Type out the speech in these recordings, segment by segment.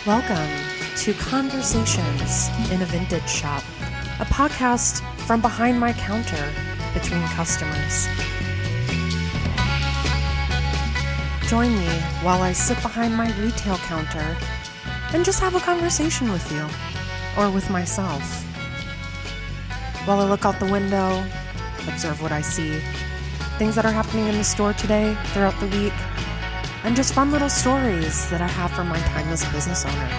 Welcome to Conversations in a Vintage Shop, a podcast from behind my counter between customers. Join me while I sit behind my retail counter and just have a conversation with you, or with myself. While I look out the window, observe what I see, things that are happening in the store today, throughout the week, and just fun little stories that I have from my time as a business owner.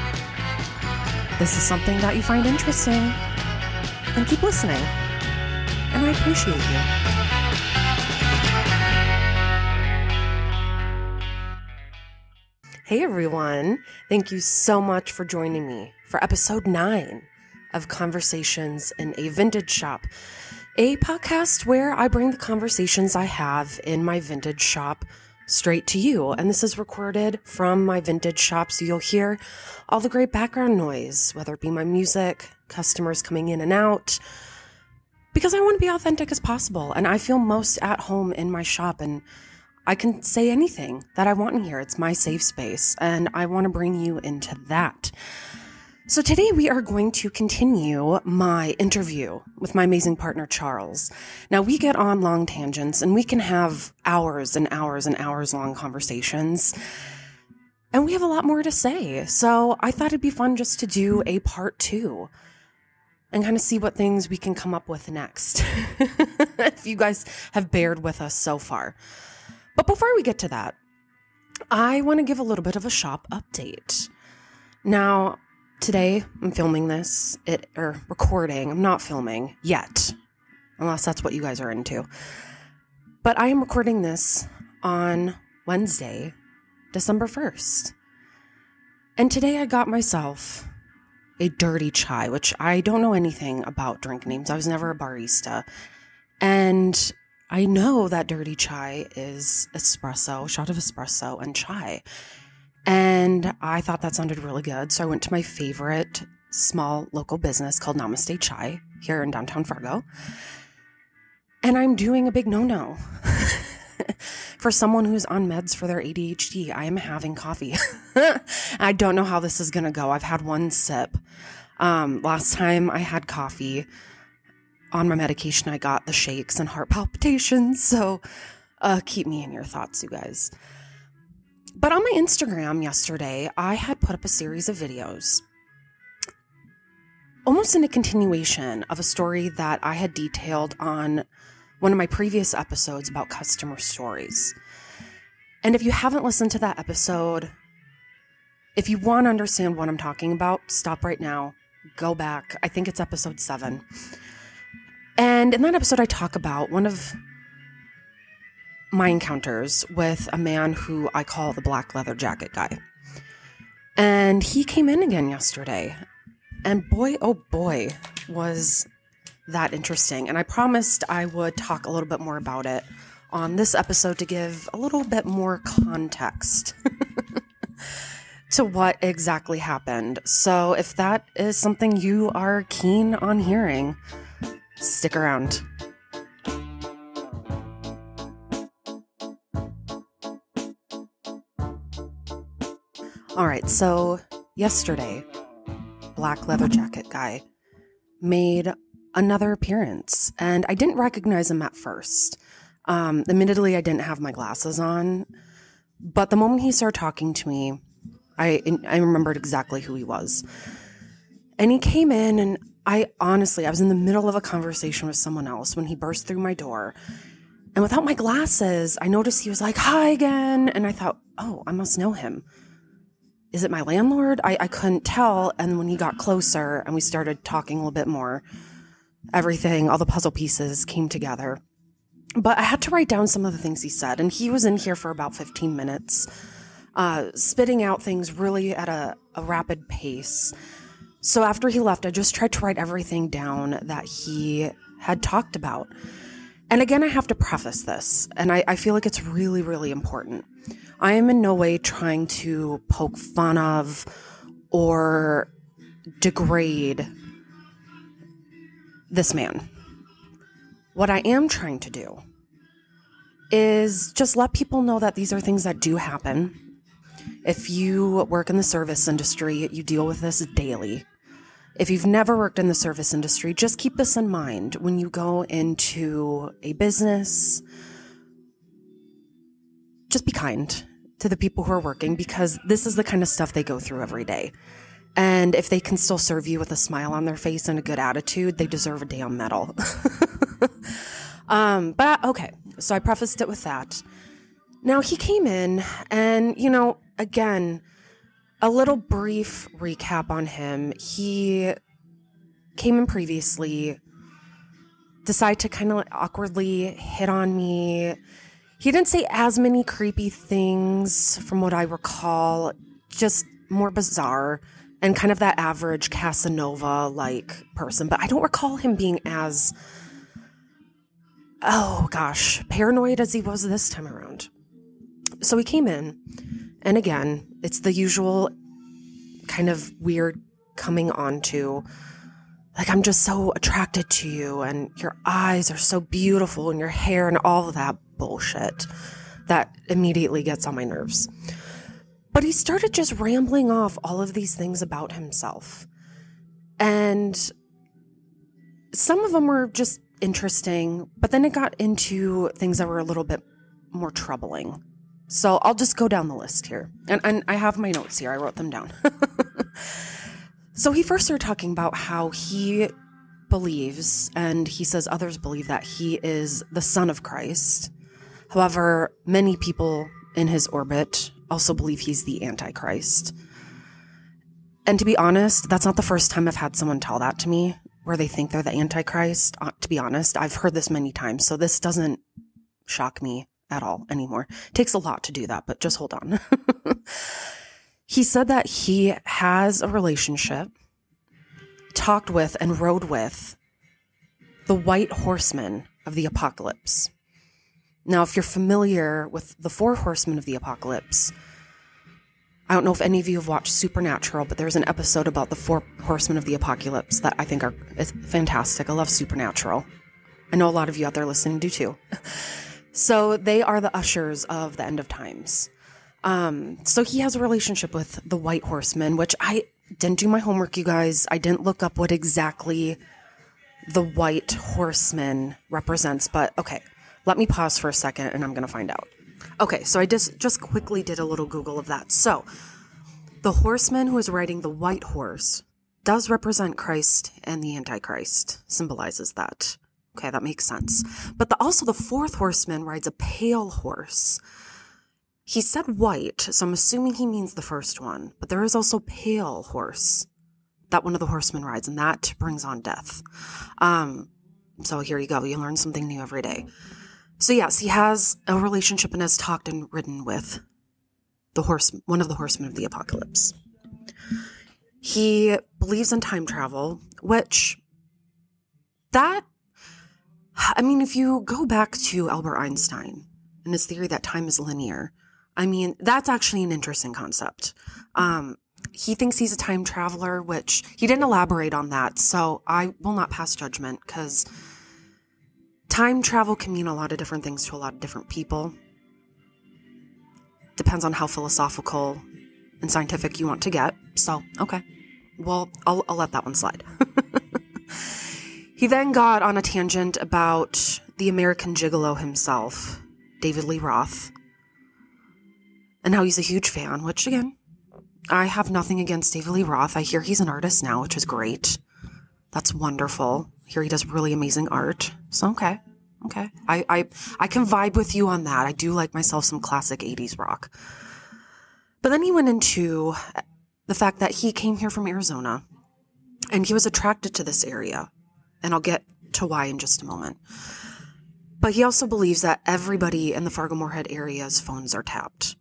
This is something that you find interesting, then keep listening, and I appreciate you. Hey everyone, thank you so much for joining me for episode 9 of Conversations in a Vintage Shop, a podcast where I bring the conversations I have in my vintage shop straight to you. And this is recorded from my vintage shop, so you'll hear all the great background noise, whether it be my music, customers coming in and out, because I want to be authentic as possible. And I feel most at home in my shop, and I can say anything that I want in here. It's my safe space, and I want to bring you into that. So today we are going to continue my interview with my amazing partner, Charles. Now, we get on long tangents and we can have hours and hours and hours long conversations, and we have a lot more to say. So I thought it'd be fun just to do a part 2 and kind of see what things we can come up with next. If you guys have bared with us so far. But before we get to that, I want to give a little bit of a shop update. Now, today, I'm filming this, recording. I'm not filming yet, unless that's what you guys are into. But I am recording this on Wednesday, December 1st. And today I got myself a dirty chai, which I don't know anything about drink names. I was never a barista. And I know that dirty chai is espresso, shot of espresso and chai. And I thought that sounded really good, so I went to my favorite small local business called Namaste Chai here in downtown Fargo. And I'm doing a big no-no. For someone who's on meds for their ADHD, I am having coffee. I don't know how this is going to go. I've had one sip. Last time I had coffee on my medication, I got the shakes and heart palpitations, so keep me in your thoughts, you guys. But on my Instagram yesterday, I had put up a series of videos, almost in a continuation of a story that I had detailed on one of my previous episodes about customer stories. And if you haven't listened to that episode, if you want to understand what I'm talking about, stop right now, go back. I think it's episode 7. And in that episode, I talk about one of my encounters with a man who I call the black leather jacket guy. And he came in again yesterday. And boy, oh boy, was that interesting. And I promised I would talk a little bit more about it on this episode to give a little bit more context to what exactly happened. So if that is something you are keen on hearing, stick around. All right, so yesterday, black leather jacket guy made another appearance, and I didn't recognize him at first. Admittedly, I didn't have my glasses on, but the moment he started talking to me, I remembered exactly who he was. And he came in, and I was in the middle of a conversation with someone else when he burst through my door. And without my glasses, I noticed he was like, "Hi again." And I thought, oh, I must know him. Is it my landlord? I couldn't tell. And when he got closer and we started talking a little bit more, all the puzzle pieces came together. But I had to write down some of the things he said. And he was in here for about 15 minutes, spitting out things really at a rapid pace. So after he left, I just tried to write everything down that he had talked about. And again, I have to preface this, and I feel like it's really, really important. I am in no way trying to poke fun of or degrade this man. What I am trying to do is just let people know that these are things that do happen. If you work in the service industry, you deal with this daily. If you've never worked in the service industry, just keep this in mind when you go into a business. Just be kind to the people who are working, because this is the kind of stuff they go through every day. And if they can still serve you with a smile on their face and a good attitude, they deserve a damn medal. But okay, so I prefaced it with that. Now he came in and, again, a little brief recap on him. He came in previously, decided to kind of awkwardly hit on me. He didn't say as many creepy things from what I recall, just more bizarre and kind of that average Casanova-like person. But I don't recall him being as, paranoid as he was this time around. So he came in, and again, it's the usual kind of weird coming on to, like, I'm just so attracted to you, and your eyes are so beautiful, and your hair, and all of that bullshit that immediately gets on my nerves. But he started just rambling off all of these things about himself. And some of them were just interesting, but then it got into things that were a little bit more troubling. So I'll just go down the list here. And I have my notes here. I wrote them down. So he first started talking about how he believes, and he says others believe, that he is the son of Christ. However, many people in his orbit also believe he's the Antichrist. And to be honest, that's not the first time I've had someone tell that to me, where they think they're the Antichrist. To be honest, I've heard this many times, so this doesn't shock me at all anymore. It takes a lot to do that, but just hold on. He said that he has a relationship, talked with and rode with the white horsemen of the apocalypse. Now, if you're familiar with the 4 horsemen of the apocalypse, I don't know if any of you have watched Supernatural, but there's an episode about the 4 horsemen of the apocalypse that I think is fantastic. I love Supernatural. I know a lot of you out there listening do too. So they are the ushers of the end of times. So he has a relationship with the white horsemen, which I didn't do my homework, you guys. I didn't look up what exactly the white horseman represents, but okay, let me pause for a second and I'm going to find out. Okay, so I just quickly did a little Google of that. So the horseman who is riding the white horse does represent Christ, and the Antichrist symbolizes that. Okay, that makes sense. But also the 4th horseman rides a pale horse. He said white, so I'm assuming he means the first one. But there is also pale horse that one of the horsemen rides, and that brings on death. So here you go. You learn something new every day. So yes, he has a relationship and has talked and ridden with one of the horsemen of the apocalypse. He believes in time travel, which if you go back to Albert Einstein and his theory that time is linear, that's actually an interesting concept. He thinks he's a time traveler, which he didn't elaborate on that, so I will not pass judgment, because time travel can mean a lot of different things to a lot of different people. Depends on how philosophical and scientific you want to get. So, okay. Well, I'll let that one slide. He then got on a tangent about the American Gigolo himself, David Lee Roth, and how he's a huge fan, which, again, I have nothing against David Lee Roth. I hear he's an artist now, which is great. That's wonderful. I hear he does really amazing art. So, okay. I can vibe with you on that. I do like myself some classic 80s rock. But then he went into the fact that he came here from Arizona, and he was attracted to this area. And I'll get to why in just a moment. But he also believes that everybody in the Fargo-Moorhead area's phones are tapped.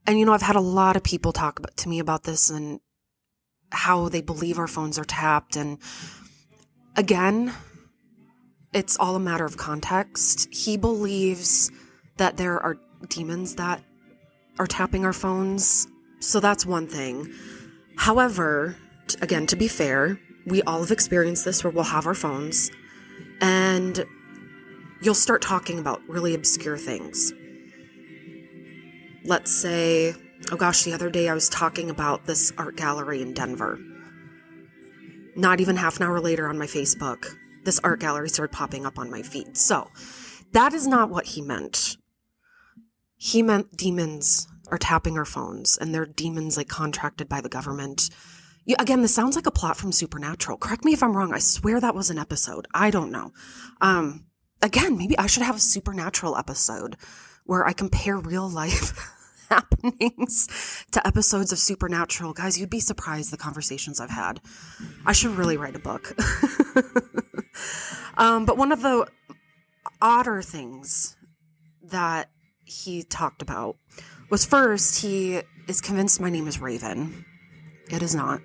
And, I've had a lot of people talk to me about this and how they believe our phones are tapped. And again, it's all a matter of context. He believes that there are demons that are tapping our phones. So that's one thing. However, again, to be fair, we all have experienced this where we'll have our phones and you'll start talking about really obscure things. Let's say, oh gosh, the other day I was talking about this art gallery in Denver. Not even half an hour later on my Facebook, this art gallery started popping up on my feed. So that is not what he meant. He meant demons are tapping our phones, and they're demons like contracted by the government. Again, this sounds like a plot from Supernatural. Correct me if I'm wrong. I swear that was an episode. I don't know. Again, maybe I should have a Supernatural episode where I compare real life happenings to episodes of Supernatural. Guys, you'd be surprised the conversations I've had. I should really write a book. But one of the odder things that he talked about was, first, he is convinced my name is Raven. It is not.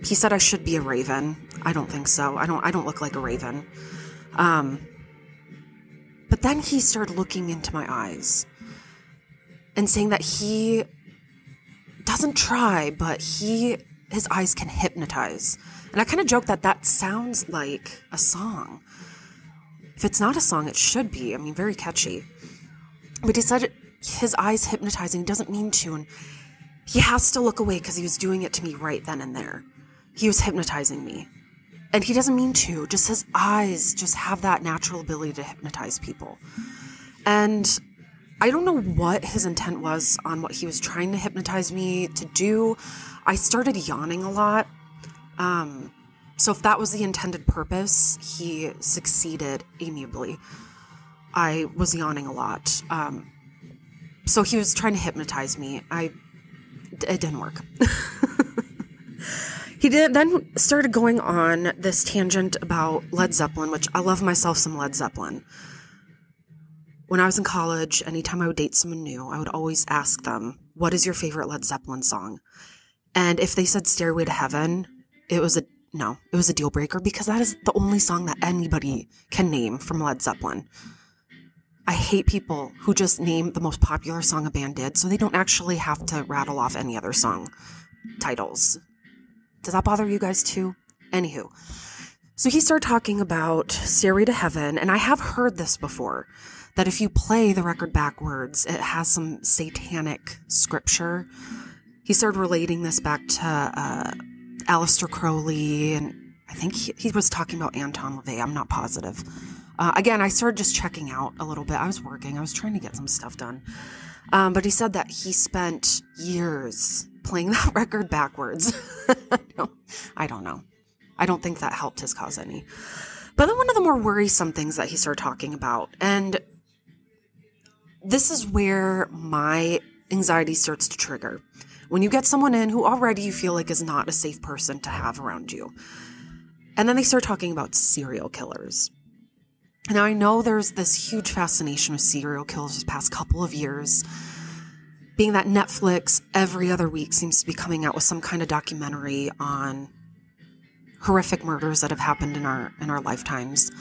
He said I should be a raven. I don't think so. I don't look like a raven. But then he started looking into my eyes and saying that he doesn't try, but his eyes can hypnotize. And I kind of joke that sounds like a song. If it's not a song, it should be. I mean, very catchy. But he said his eyes hypnotizing, doesn't mean to, and he has to look away because he was doing it to me right then and there. He was hypnotizing me. And he doesn't mean to, just his eyes just have that natural ability to hypnotize people. And I don't know what his intent was on what he was trying to hypnotize me to do. I started yawning a lot. So if that was the intended purpose, he succeeded amiably. I was yawning a lot. So he was trying to hypnotize me. It didn't work. He then started going on this tangent about Led Zeppelin, which I love myself some Led Zeppelin. When I was in college, anytime I would date someone new, I would always ask them, what is your favorite Led Zeppelin song? And if they said Stairway to Heaven, it was a deal breaker, because that is the only song that anybody can name from Led Zeppelin. I hate people who just name the most popular song a band did, so they don't actually have to rattle off any other song titles. Does that bother you guys too? Anywho, so he started talking about Stairway to Heaven, and I have heard this before, that if you play the record backwards, it has some satanic scripture. He started relating this back to Aleister Crowley, and I think he was talking about Anton LaVey. I'm not positive. Again, I started just checking out a little bit. I was working. I was trying to get some stuff done. But he said that he spent years playing that record backwards. I don't know. I don't think that helped his cause any. But then one of the more worrisome things that he started talking about, and this is where my anxiety starts to trigger. When you get someone in who already you feel like is not a safe person to have around you. And then they start talking about serial killers. Now, I know there's this huge fascination with serial killers this past couple of years, being that Netflix every other week seems to be coming out with some kind of documentary on horrific murders that have happened in our lifetimes.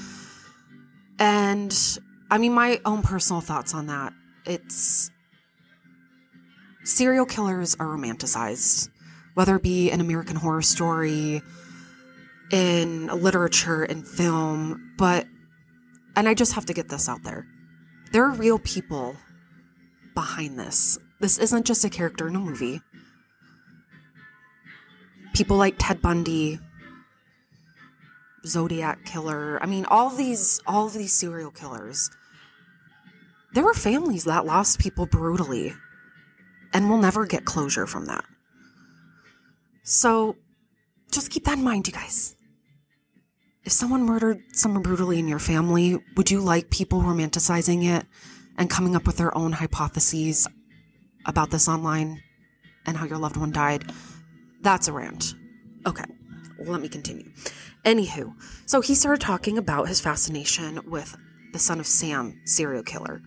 And I mean, my own personal thoughts on that, it's serial killers are romanticized, whether it be in American Horror Story, in literature, in film, and I just have to get this out there. There are real people behind this. This isn't just a character in a movie. People like Ted Bundy, Zodiac Killer. I mean, all of these serial killers. There were families that lost people brutally, and we'll never get closure from that. So, just keep that in mind, you guys. If someone murdered someone brutally in your family, would you like people romanticizing it and coming up with their own hypotheses about this online and how your loved one died? That's a rant. Okay, let me continue. Anywho, so he started talking about his fascination with the Son of Sam serial killer.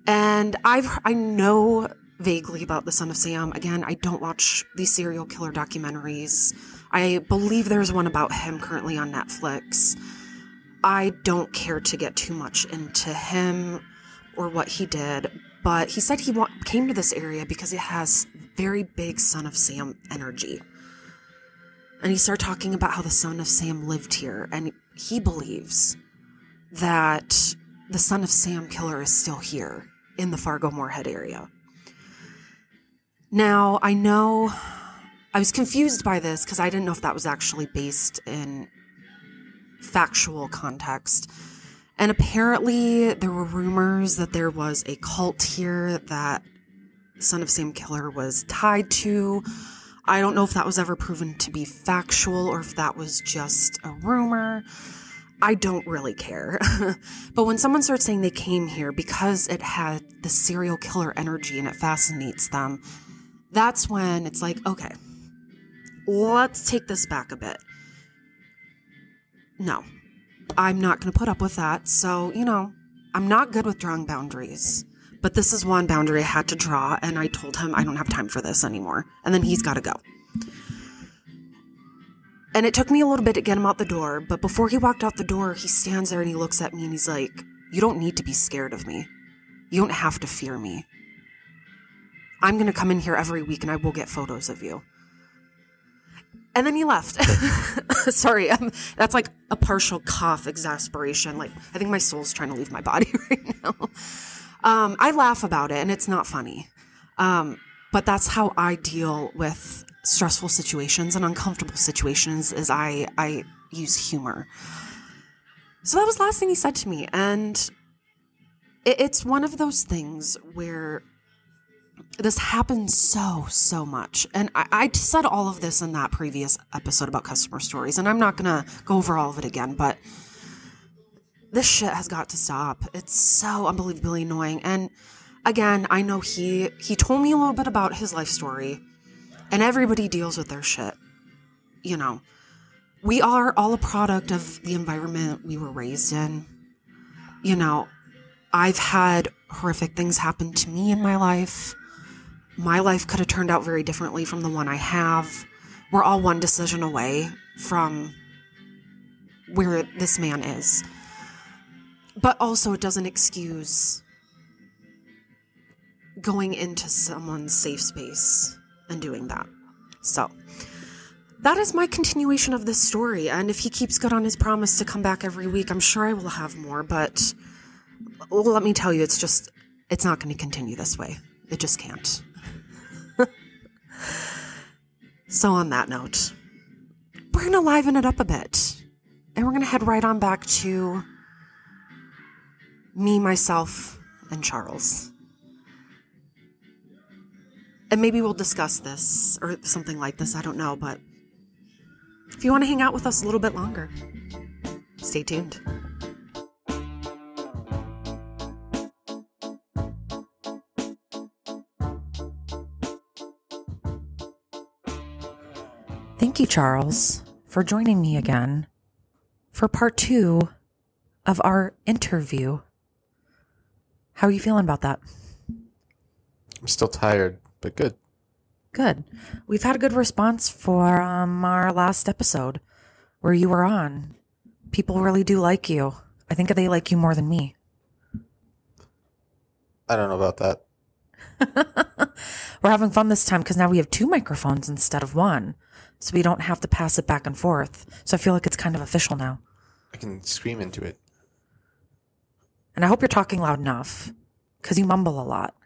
And I know vaguely about the Son of Sam. Again, I don't watch these serial killer documentaries. I believe there's one about him currently on Netflix. I don't care to get too much into him or what he did, but he said he came to this area because it has very big Son of Sam energy. And he started talking about how the Son of Sam lived here, and he believes that the Son of Sam killer is still here in the Fargo-Moorhead area. Now, I know I was confused by this because I didn't know if that was actually based in factual context. And apparently there were rumors that there was a cult here that Son of Sam killer was tied to. I don't know if that was ever proven to be factual or if that was just a rumor. I don't really care. But when someone starts saying they came here because it had the serial killer energy and it fascinates them, that's when it's like, okay, let's take this back a bit. No, I'm not going to put up with that. So, I'm not good with drawing boundaries. But this is one boundary I had to draw, and I told him I don't have time for this anymore. And then he's got to go. And it took me a little bit to get him out the door, but before he walked out the door, he stands there and he looks at me and he's like, you don't need to be scared of me. You don't have to fear me. I'm going to come in here every week and I will get photos of you. And then he left. Sorry, that's like a partial cough exasperation. Like, I think my soul's trying to leave my body right now. I laugh about it and it's not funny. But that's how I deal with stressful situations and uncomfortable situations, is I use humor. So that was the last thing he said to me. And it's one of those things where this happens so much. And I said all of this in that previous episode about customer stories, and I'm not going to go over all of it again, but this shit has got to stop. It's so unbelievably annoying. And again, I know he told me a little bit about his life story, and everybody deals with their shit. We are all a product of the environment we were raised in. I've had horrific things happen to me in my life. My life could have turned out very differently from the one I have. We're all one decision away from where this man is. But also, it doesn't excuse going into someone's safe space and doing that. So, that is my continuation of this story. And if he keeps good on his promise to come back every week, I'm sure I will have more. But let me tell you, it's not going to continue this way. It just can't. So on that note, we're going to liven it up a bit. And we're going to head right on back to me, myself, and Charles. And maybe we'll discuss this or something like this. I don't know. But if you want to hang out with us a little bit longer, stay tuned. Thank you, Charles, for joining me again for part 2 of our interview. How are you feeling about that? I'm still tired, but good. Good. We've had a good response for our last episode where you were on. People really do like you. I think they like you more than me. I don't know about that. We're having fun this time because now we have 2 microphones instead of 1. So we don't have to pass it back and forth. So I feel like it's kind of official now. I can scream into it. And I hope you're talking loud enough because you mumble a lot.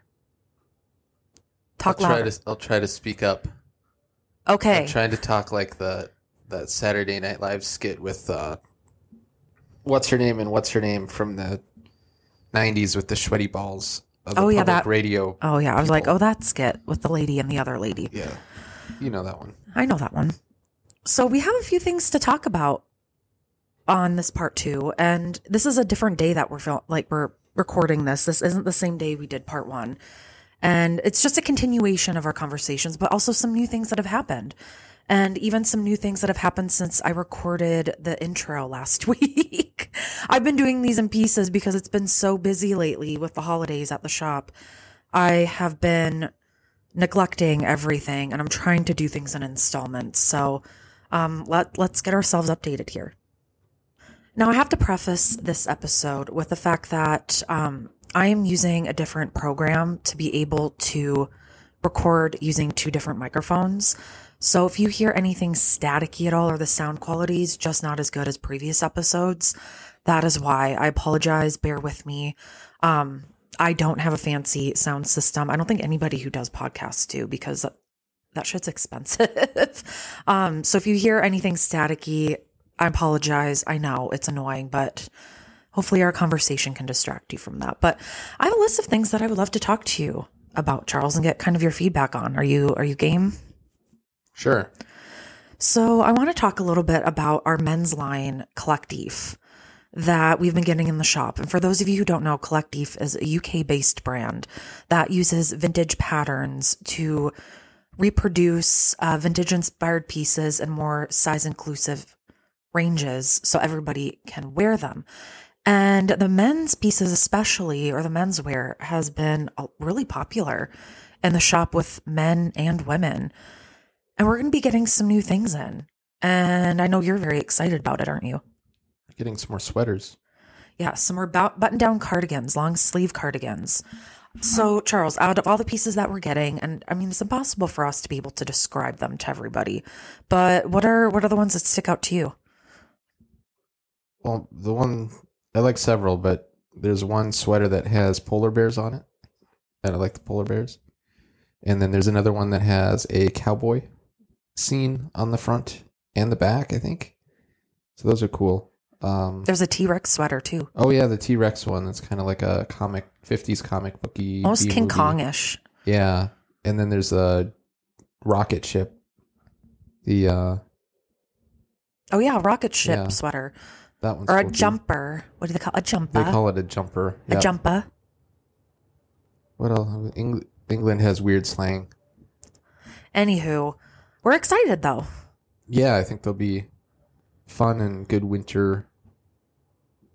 Talk louder. I'll try to speak up. Okay. I'm trying to talk like that Saturday Night Live skit with what's her name from the 90s with the sweaty balls of the public radio. Oh yeah, I was people. like, that skit with the lady and the other lady. Yeah. You know that one. I know that one. So we have a few things to talk about on this part 2, and this is a different day that we're recording this. This isn't the same day we did part 1. And it's just a continuation of our conversations, but also some new things that have happened. And even some new things that have happened since I recorded the intro last week. I've been doing these in pieces because it's been so busy lately with the holidays at the shop. I have been neglecting everything, and I'm trying to do things in installments. So let's get ourselves updated here. Now, I have to preface this episode with the fact that I am using a different program to be able to record using 2 different microphones. So if you hear anything staticky at all or the sound quality is just not as good as previous episodes, That is why. I apologize. Bear with me. I don't have a fancy sound system. I don't think anybody who does podcasts do, because that shit's expensive. So if you hear anything staticky, I apologize. I know it's annoying, but hopefully our conversation can distract you from that. But I have a list of things that I would love to talk to you about, Charles, and get kind of your feedback on. Are you game? Sure. So I want to talk a little bit about our men's line, Collectif, that we've been getting in the shop. And for those of you who don't know, Collectif is a UK-based brand that uses vintage patterns to reproduce vintage-inspired pieces in more size-inclusive ranges so everybody can wear them. And the men's pieces especially, or the menswear, has been really popular in the shop with men and women. And we're going to be getting some new things in. And I know you're very excited about it, aren't you? Getting some more sweaters. Yeah, some more button-down cardigans, long-sleeve cardigans. So, Charles, out of all the pieces that we're getting, and I mean, it's impossible for us to be able to describe them to everybody, but what are the ones that stick out to you? Well, I like several, but there's one sweater that has polar bears on it, and I like the polar bears. And then there's another one that has a cowboy scene on the front and the back, I think. So those are cool. There's a T-Rex sweater too. Oh yeah, the T-Rex one. That's kind of like a 50s comic booky. Almost King B-movie. Kong-ish. Yeah. And then there's a rocket ship. Oh yeah, rocket ship sweater. That one's or cool a jumper. What do they call it? A jumper? They call it a jumper. A jumper. What else? England has weird slang. Anywho, we're excited though. Yeah, I think they'll be fun and good winter.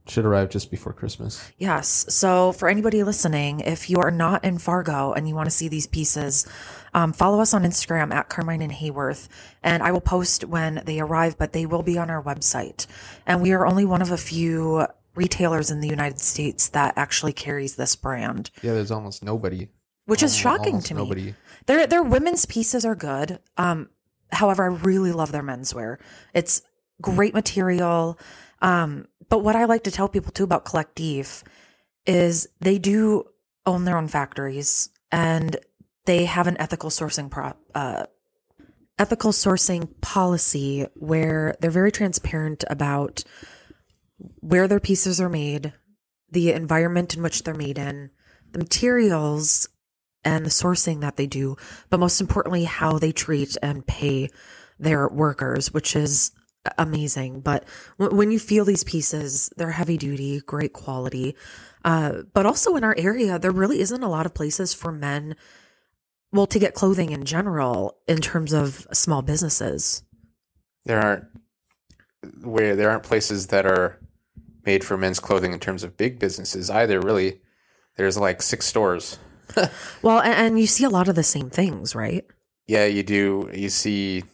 Should arrive just before Christmas. Yes. So for anybody listening, if you are not in Fargo and you want to see these pieces, follow us on Instagram at Carmine and Hayworth, and I will post when they arrive, but they will be on our website. And we are only one of a few retailers in the United States that actually carries this brand. Yeah, there's almost nobody. Which is shocking to me. Nobody. Their women's pieces are good. However, I really love their menswear. It's great material. But what I like to tell people too about Collectif is they do own their own factories, and they have an ethical sourcing policy where they're very transparent about where their pieces are made, the environment in which they're made in, the materials and the sourcing that they do, but most importantly, how they treat and pay their workers, which is amazing. But when you feel these pieces, they're heavy duty, great quality. But also in our area, there really isn't a lot of places for men, well, to get clothing in general in terms of small businesses. There aren't places that are made for men's clothing in terms of big businesses either, really. There's like 6 stores. Well, and you see a lot of the same things, right? Yeah, you do. You see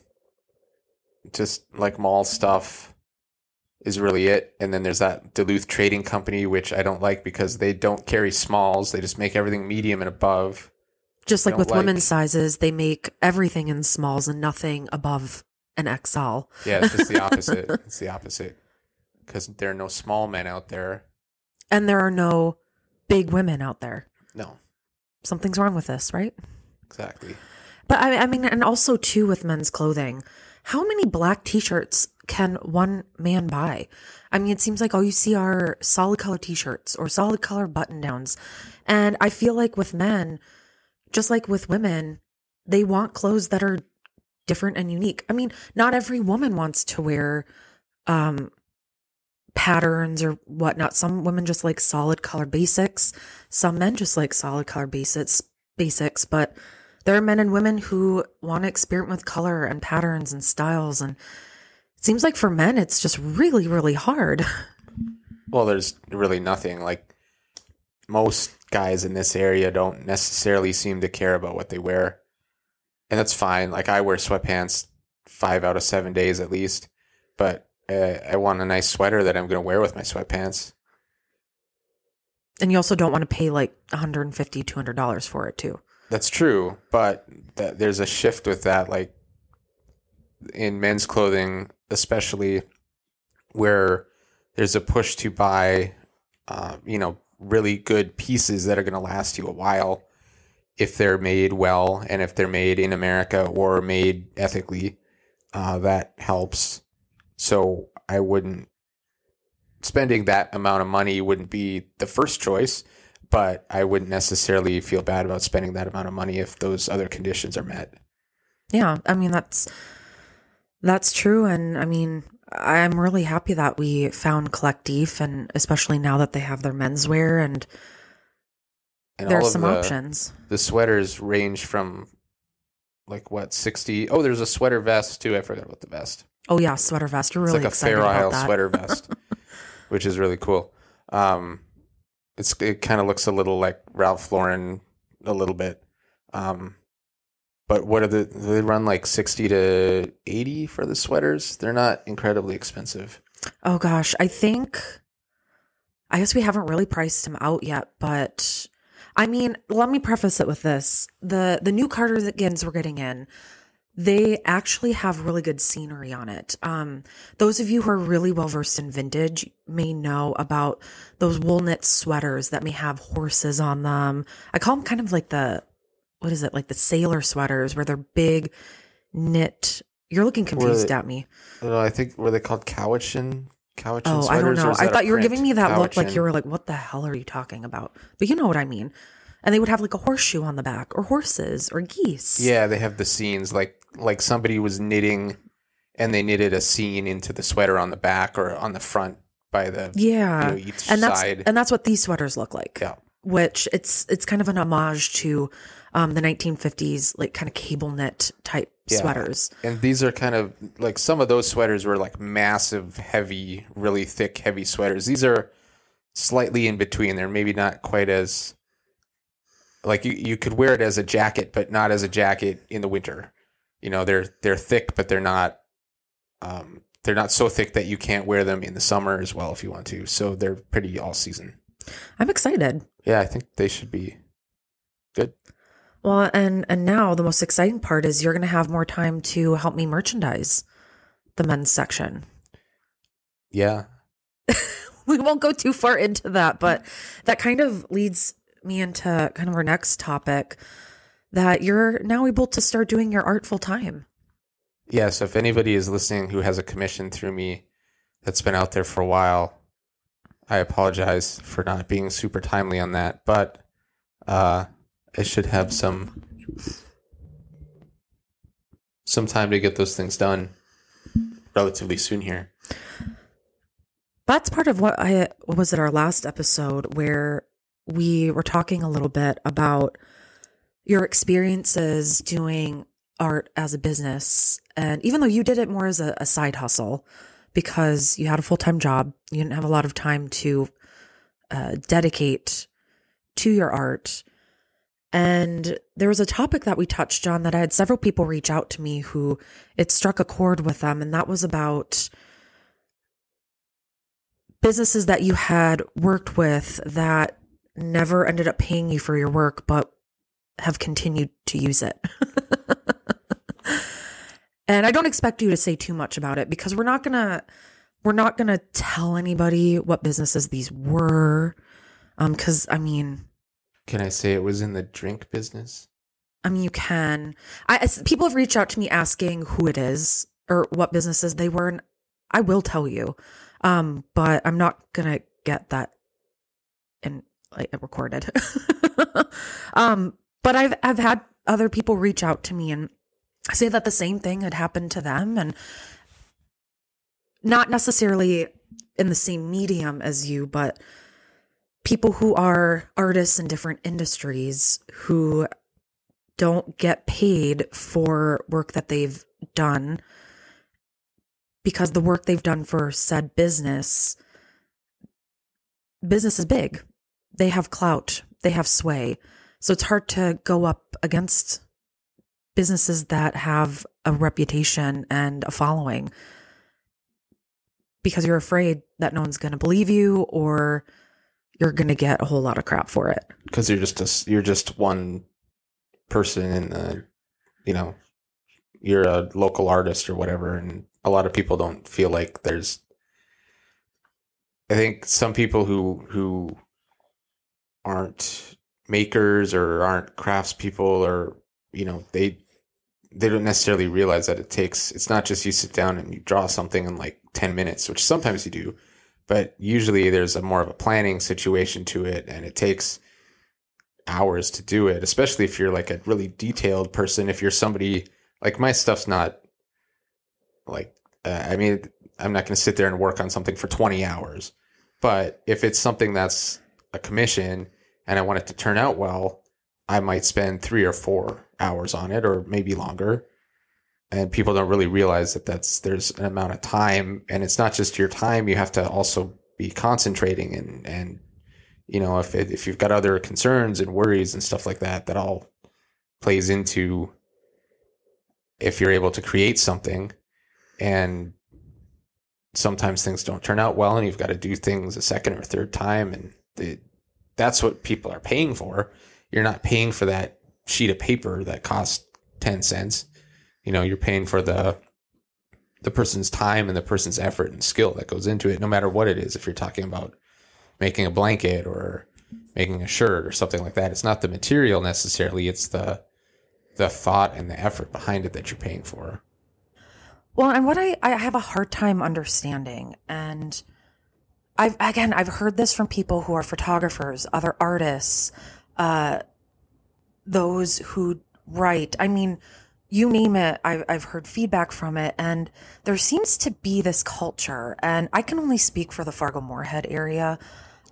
just like mall stuff is really it. And then there's that Duluth Trading Company, which I don't like because they don't carry smalls. They just make everything medium and above. Just like with women's sizes, they make everything in smalls and nothing above an XL. Yeah, it's just the opposite. It's the opposite. Because there are no small men out there. And there are no big women out there. No. Something's wrong with this, right? Exactly. But I mean, and also too with men's clothing, how many black t-shirts can one man buy? I mean, it seems like all you see are solid color t-shirts or solid color button downs. And I feel like with men, just like with women, they want clothes that are different and unique. I mean, not every woman wants to wear patterns or whatnot. Some women just like solid color basics. Some men just like solid color basics, but there are men and women who want to experiment with color and patterns and styles. And it seems like for men, it's just really, really hard. Well, there's really nothing. Like most guys in this area don't necessarily seem to care about what they wear. And that's fine. Like I wear sweatpants 5 out of 7 days at least. But I want a nice sweater that I'm going to wear with my sweatpants. And you also don't want to pay like $150, $200 for it too. That's true, but there's a shift with that, like in men's clothing, especially where there's a push to buy, really good pieces that are going to last you a while if they're made well and if they're made in America or made ethically. That helps. So I wouldn't, spending that amount of money wouldn't be the first choice, but I wouldn't necessarily feel bad about spending that amount of money if those other conditions are met. Yeah, I mean, that's true. And I mean, I'm really happy that we found Collectif, and especially now that they have their menswear and there's some options. The sweaters range from 60. Oh, there's a sweater vest too. I forgot about the vest. Oh yeah, sweater vest. You're really it's like excited a Fair about Isle that. sweater vest, which is really cool. It kind of looks a little like Ralph Lauren a little bit. But what are they run like 60 to 80 for the sweaters? They're not incredibly expensive. Oh gosh, I guess we haven't really priced them out yet, but I mean, let me preface it with this. The new cardigans we're getting in, they actually have really good scenery on it. Those of you who are really well versed in vintage may know about those wool knit sweaters that may have horses on them. I call them kind of like like the sailor sweaters where they're big knit. You're looking confused at me. I think, were they called Cowichan? Oh, sweaters, I don't know. I thought you were giving me that look like Cowichan. you were like, what the hell are you talking about? But you know what I mean. And they would have like a horseshoe on the back, or horses, or geese. Yeah, they have the scenes like somebody was knitting and they knitted a scene into the sweater on the back or on the front by the each side. And that's what these sweaters look like. Yeah. Which it's kind of an homage to the 1950s, like kind of cable knit type sweaters. And these are kind of like, some of those sweaters were like massive, heavy, really thick, heavy sweaters. These are slightly in between. They're maybe not quite as, like, you could wear it as a jacket, but not as a jacket in the winter. They're thick, but they're not so thick that you can't wear them in the summer as well if you want to. So they're pretty all season. I'm excited. Yeah, I think they should be good. Well, and now the most exciting part is you're going to have more time to help me merchandise the men's section. Yeah. We won't go too far into that, but that kind of leads me into kind of our next topic, that you're now able to start doing your art full time. Yeah, so if anybody is listening who has a commission through me that's been out there for a while, I apologize for not being super timely on that, but I should have some time to get those things done relatively soon here. That's part of what was it, our last episode, where we were talking a little bit about your experiences doing art as a business. And even though you did it more as a side hustle because you had a full-time job, you didn't have a lot of time to dedicate to your art. And there was a topic that we touched on that I had several people reach out to me who it struck a chord with them. And that was about businesses that you had worked with that never ended up paying you for your work, but have continued to use it. And I don't expect you to say too much about it because we're not gonna tell anybody what businesses these were. Because I mean, can I say it was in the drink business? I mean, you can. People have reached out to me asking who it is or what businesses they were, and I will tell you. But I'm not gonna get that recorded. But I've had other people reach out to me and say that the same thing had happened to them, and not necessarily in the same medium as you, but people who are artists in different industries who don't get paid for work that they've done because the work they've done for said business is big. They have clout, they have sway. So it's hard to go up against businesses that have a reputation and a following because you're afraid that no one's going to believe you or you're going to get a whole lot of crap for it. Because you're just one person in the, you're a local artist or whatever, and a lot of people don't feel like there's I think some people who aren't makers or aren't craftspeople, or they don't necessarily realize that it's not just you sit down and you draw something in like 10 minutes, which sometimes you do, but usually there's a more of a planning situation to it, and it takes hours to do it, especially if you're like a really detailed person. If you're somebody like, my stuff's not like, I mean, I'm not going to sit there and work on something for 20 hours, but if it's something that's a commission and I want it to turn out well, I might spend 3 or 4 hours on it, or maybe longer. And people don't really realize that there's an amount of time, and it's not just your time. You have to also be concentrating, and if you've got other concerns and worries and stuff like that, that all plays into if you're able to create something. And sometimes things don't turn out well, and you've got to do things a second or third time, and that's what people are paying for. You're not paying for that sheet of paper that costs 10 cents. You're paying for the person's time and the person's effort and skill that goes into it, no matter what it is. If you're talking about making a blanket or making a shirt or something like that, it's not the material necessarily, it's the thought and the effort behind it that you're paying for. Well, and what I have a hard time understanding, and I've heard this from people who are photographers, other artists, those who write. I mean, you name it, I've heard feedback from it, and there seems to be this culture, and I can only speak for the Fargo-Moorhead area.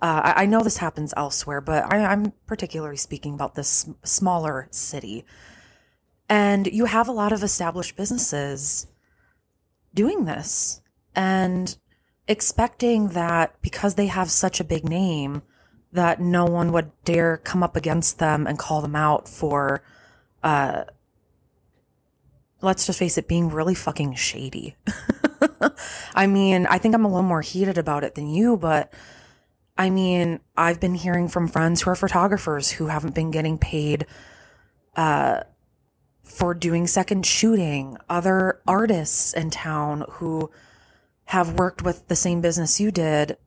I know this happens elsewhere, but I'm particularly speaking about this smaller city. And you have a lot of established businesses doing this and expecting that because they have such a big name that no one would dare come up against them and call them out for, let's just face it, being really fucking shady. I mean, I think I'm a little more heated about it than you, but I mean, I've been hearing from friends who are photographers who haven't been getting paid for doing second shooting, other artists in town who have worked with the same business you did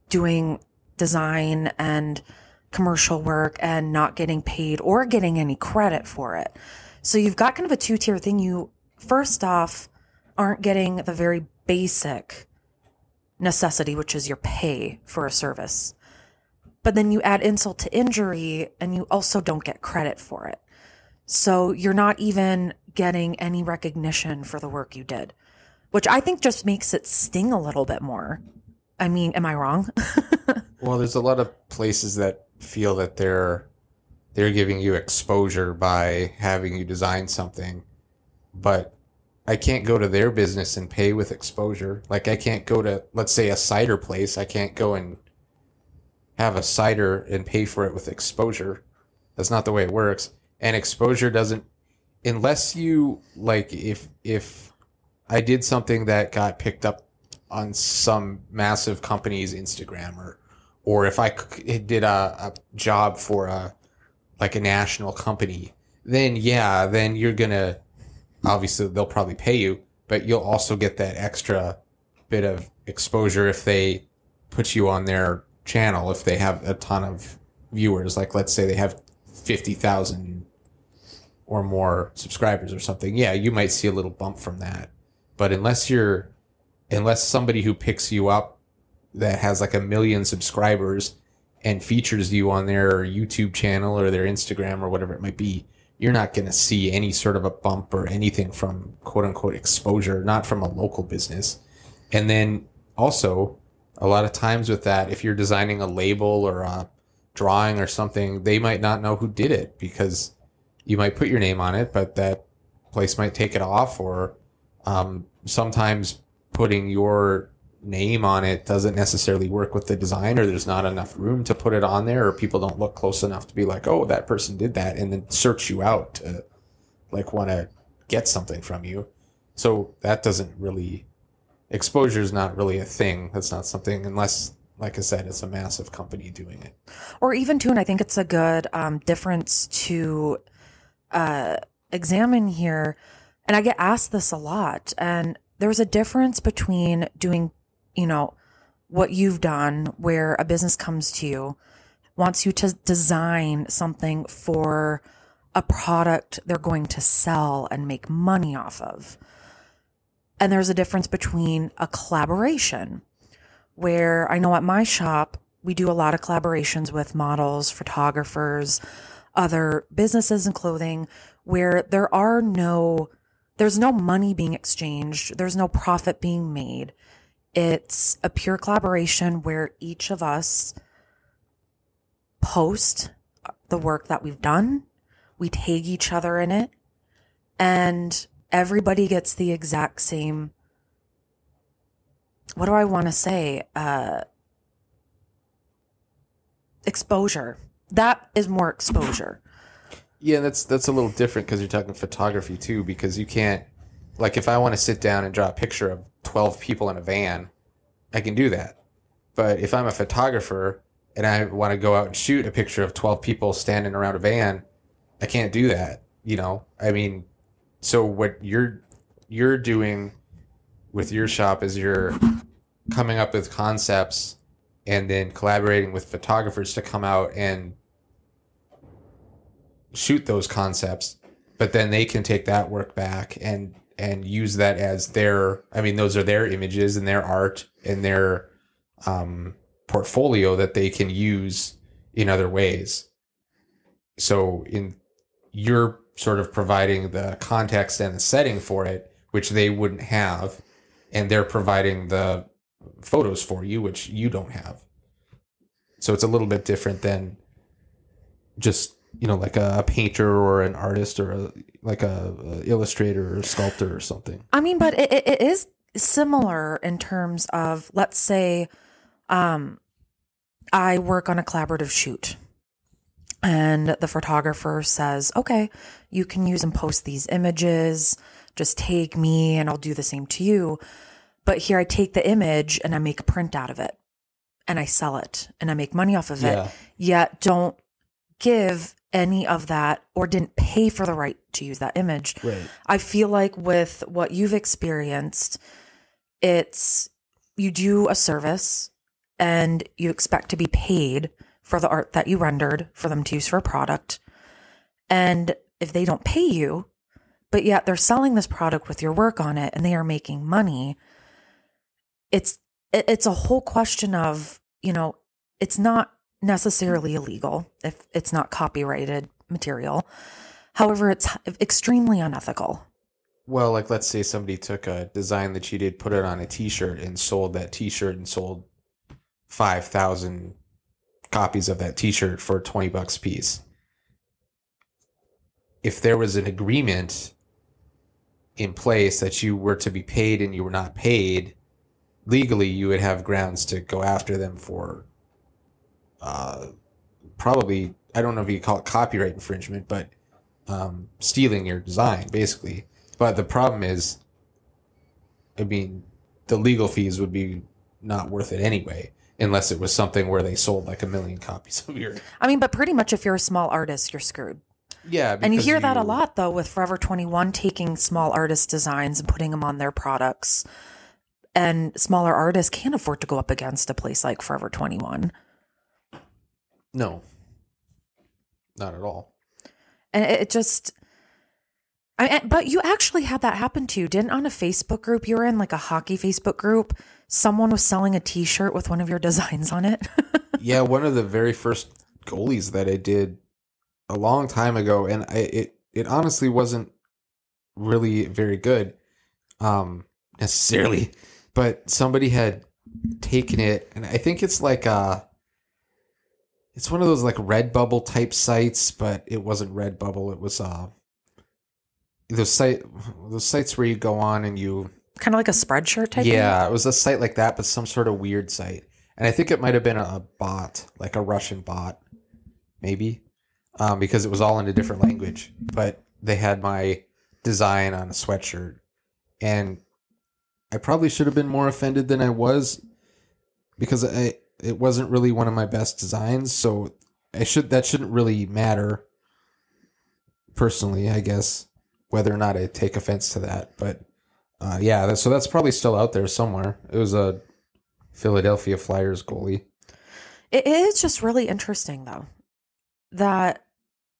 doing design and commercial work and not getting paid or getting any credit for it. So you've got kind of a two-tier thing. You, first off, aren't getting the very basic necessity, which is your pay for a service. But then you add insult to injury and you also don't get credit for it. So you're not even getting any recognition for the work you did, which I think just makes it sting a little bit more. I mean, am I wrong? Well, there's a lot of places that feel that they're giving you exposure by having you design something, but I can't go to their business and pay with exposure. Like, I can't go to, let's say, a cider place. I can't go and have a cider and pay for it with exposure. That's not the way it works. And exposure doesn't, unless you, like, if I did something that got picked up on some massive company's Instagram, or if I did a job for a national company, then you're going to, obviously they'll probably pay you, but you'll also get that extra bit of exposure if they put you on their channel, if they have a ton of viewers. Like, let's say they have 50,000 or more subscribers or something. Yeah, you might see a little bump from that. But unless somebody who picks you up that has like 1 million subscribers and features you on their YouTube channel or their Instagram or whatever it might be, you're not going to see any sort of a bump or anything from quote unquote exposure, not from a local business. And then also, a lot of times with that, if you're designing a label or a drawing or something, they might not know who did it, because you might put your name on it, but that place might take it off, or sometimes putting your name on it doesn't necessarily work with the design, or there's not enough room to put it on there, or people don't look close enough to be like, oh, that person did that, and then search you out to like want to get something from you. So that doesn't really, exposure is not really a thing. That's not something, unless, like I said, it's a massive company doing it. Or even too, and I think it's a good difference to examine here. And I get asked this a lot, and there's a difference between doing, what you've done, where a business comes to you, wants you to design something for a product they're going to sell and make money off of. And there's a difference between a collaboration, where I know at my shop, we do a lot of collaborations with models, photographers, other businesses and clothing, where there's no money being exchanged. There's no profit being made. It's a pure collaboration where each of us post the work that we've done. We tag each other in it, and everybody gets the exact same, what do I want to say? Exposure. That is more exposure. Yeah, that's a little different because you're talking photography too, because you can't, like, if I want to sit down and draw a picture of 12 people in a van, I can do that. But if I'm a photographer and I want to go out and shoot a picture of 12 people standing around a van, I can't do that, you know? I mean, so what you're doing with your shop is you're coming up with concepts and then collaborating with photographers to come out and shoot those concepts, but then they can take that work back and use that as their, I mean, those are their images and their art and their portfolio that they can use in other ways. So you're sort of providing the context and the setting for it, which they wouldn't have, and they're providing the photos for you, which you don't have. So it's a little bit different than just, you know, like a painter or an artist or a illustrator or sculptor or something. I mean, but it is similar in terms of, let's say, I work on a collaborative shoot and the photographer says, okay, you can use and post these images, just tag me and I'll do the same to you. But here I take the image and I make a print out of it and I sell it and I make money off of it, yet don't give any of that or didn't pay for the right to use that image. Right. I feel like with what you've experienced, it's you do a service and you expect to be paid for the art that you rendered for them to use for a product. And if they don't pay you, but yet they're selling this product with your work on it and they are making money, it's a whole question of, you know, it's not necessarily illegal if it's not copyrighted material. However, it's extremely unethical. Well, like, let's say somebody took a design that you did, put it on a t-shirt and sold that t-shirt and sold 5,000 copies of that t-shirt for $20 a piece. If there was an agreement in place that you were to be paid and you were not paid, legally you would have grounds to go after them for probably, I don't know if you call it copyright infringement, but stealing your design, basically. But the problem is, I mean, the legal fees would be not worth it anyway, unless it was something where they sold like 1 million copies of your... I mean, but pretty much if you're a small artist, you're screwed. Yeah. And you hear that a lot, though, with Forever 21 taking small artist designs and putting them on their products. And smaller artists can't afford to go up against a place like Forever 21. No. Not at all. And it just... but you actually had that happen to you, didn't? On a Facebook group you were in, like a hockey Facebook group, someone was selling a t-shirt with one of your designs on it. Yeah, one of the very first goalies that I did a long time ago, and it honestly wasn't really very good necessarily, but somebody had taken it, and I think it's like it's one of those like Redbubble type sites, but it wasn't Redbubble. It was those sites where you go on and you kind of like a Spreadshirt type. Yeah, it was a site like that, but some sort of weird site, and I think it might have been a bot, like a Russian bot, maybe, because it was all in a different language. But they had my design on a sweatshirt, and I probably should have been more offended than I was, because it wasn't really one of my best designs, so that shouldn't really matter personally, I guess, whether or not I take offense to that. But yeah, so that's probably still out there somewhere. It was a Philadelphia Flyers goalie. It is just really interesting, though, that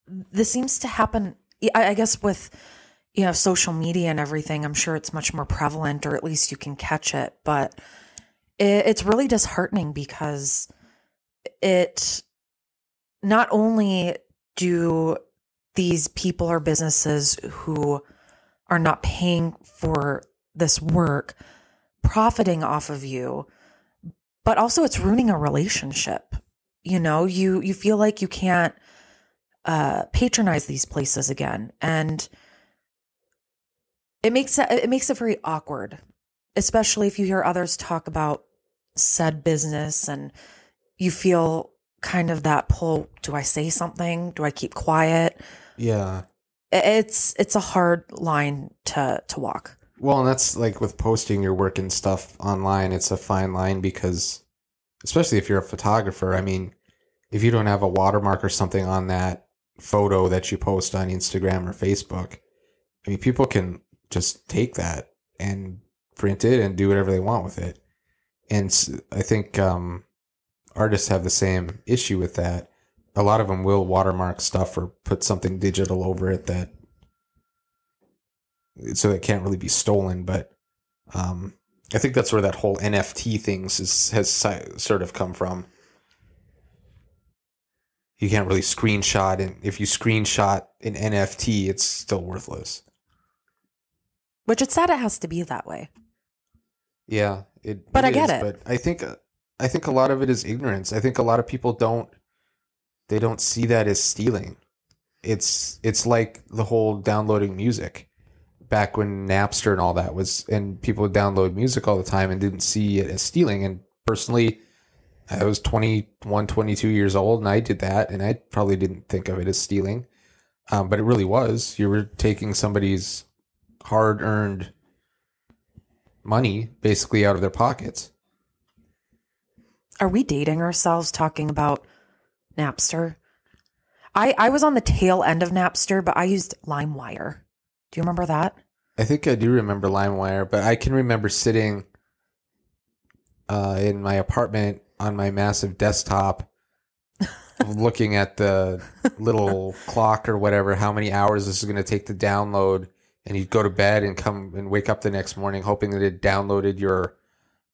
this seems to happen. I guess with social media and everything, I'm sure it's much more prevalent, or at least you can catch it. But it's really disheartening because it not only do these people or businesses who are not paying for this work profiting off of you, but also it's ruining a relationship. You feel like you can't patronize these places again, and it makes it very awkward, especially if you hear others talk about said business and you feel kind of that pull. Do I say something? Do I keep quiet? Yeah. It's a hard line to walk. Well, and that's like with posting your work and stuff online, it's a fine line because, especially if you're a photographer, I mean, if you don't have a watermark or something on that photo that you post on Instagram or Facebook, I mean, people can just take that and print it and do whatever they want with it. And I think artists have the same issue with that. A lot of them will watermark stuff or put something digital over it so it can't really be stolen. But I think that's where that whole NFT things has sort of come from. You can't really screenshot, and if you screenshot an NFT, it's still worthless. Which it's sad it has to be that way. Yeah, I get it. But I think a lot of it is ignorance. I think a lot of people don't see that as stealing. It's like the whole downloading music back when Napster and all that was, and people would download music all the time and didn't see it as stealing. And personally, I was 21, 22 years old and I did that, and I probably didn't think of it as stealing. But it really was. You were taking somebody's hard-earned money basically out of their pockets. Are we dating ourselves talking about Napster? I was on the tail end of Napster, but I used LimeWire. Do you remember that? I think I do remember LimeWire, but I can remember sitting in my apartment on my massive desktop looking at the little clock or whatever, how many hours this is going to take to download, and you'd go to bed and come and wake up the next morning hoping that it downloaded your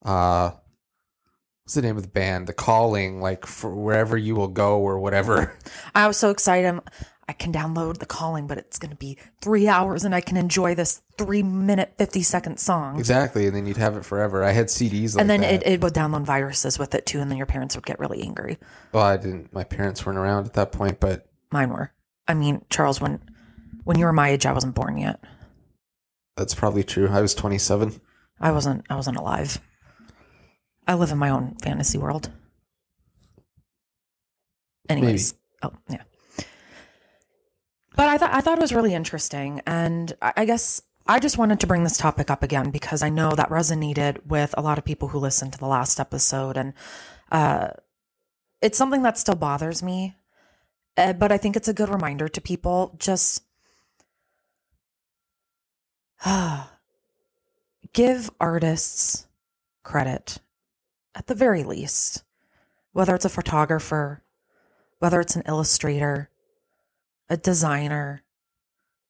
what's the name of the band? The Calling, like for wherever you will go or whatever. I was so excited. I can download The Calling, but it's going to be 3 hours and I can enjoy this 3-minute, 50-second song. Exactly. And then you'd have it forever. I had CDs like and then that. it would download viruses with it too. And then your parents would get really angry. Well, I didn't. My parents weren't around at that point, but mine were. I mean, Charles, when you were my age, I wasn't born yet. That's probably true. I was 27. I wasn't alive. I live in my own fantasy world. Anyways. Maybe. Oh, yeah. But I thought it was really interesting. And I guess I just wanted to bring this topic up again because I know that resonated with a lot of people who listened to the last episode. And it's something that still bothers me. But I think it's a good reminder to people. Just give artists credit. At the very least, whether it's a photographer, whether it's an illustrator, a designer,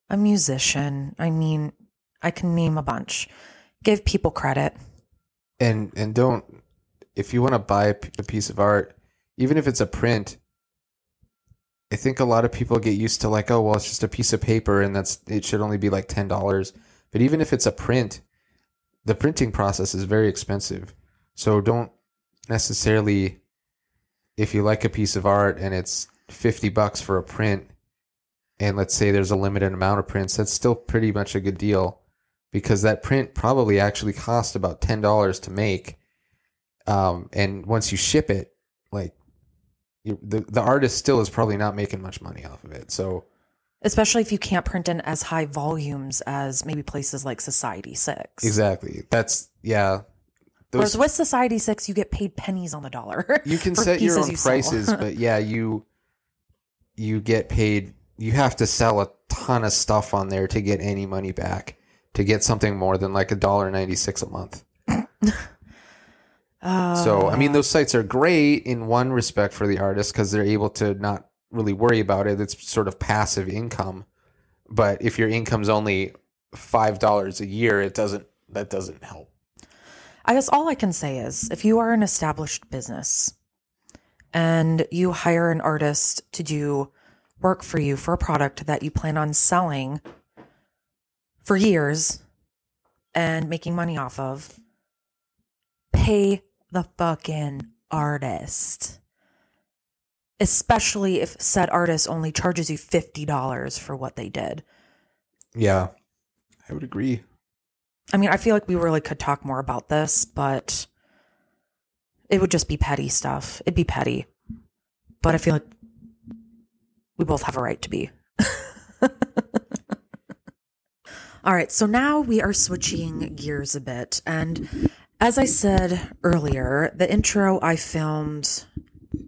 a musician. I mean, I can name a bunch. Give people credit. And don't, if you want to buy a piece of art, even if it's a print, I think a lot of people get used to like, oh, well, it's just a piece of paper and it should only be like $10. But even if it's a print, the printing process is very expensive. So don't necessarily, if you like a piece of art and it's $50 for a print, and let's say there's a limited amount of prints, that's still pretty much a good deal because that print probably actually cost about $10 to make. And once you ship it, like the artist still is probably not making much money off of it. So, especially if you can't print in as high volumes as maybe places like Society 6. Exactly. That's, yeah. Whereas with Society 6, you get paid pennies on the dollar. You can set your own prices, but yeah, you get paid. You have to sell a ton of stuff on there to get any money back, to get something more than like $1.96 a month. So, I mean, those sites are great in one respect for the artist because they're able to not really worry about it. It's sort of passive income. But if your income's only $5 a year, that doesn't help. I guess all I can say is if you are an established business and you hire an artist to do work for you for a product that you plan on selling for years and making money off of, pay the fucking artist. Especially if said artist only charges you $50 for what they did. Yeah, I would agree. I mean, I feel like we really could talk more about this, but it would just be petty stuff. It'd be petty. But I feel like we both have a right to be. All right, so now we are switching gears a bit. And as I said earlier, the intro I filmed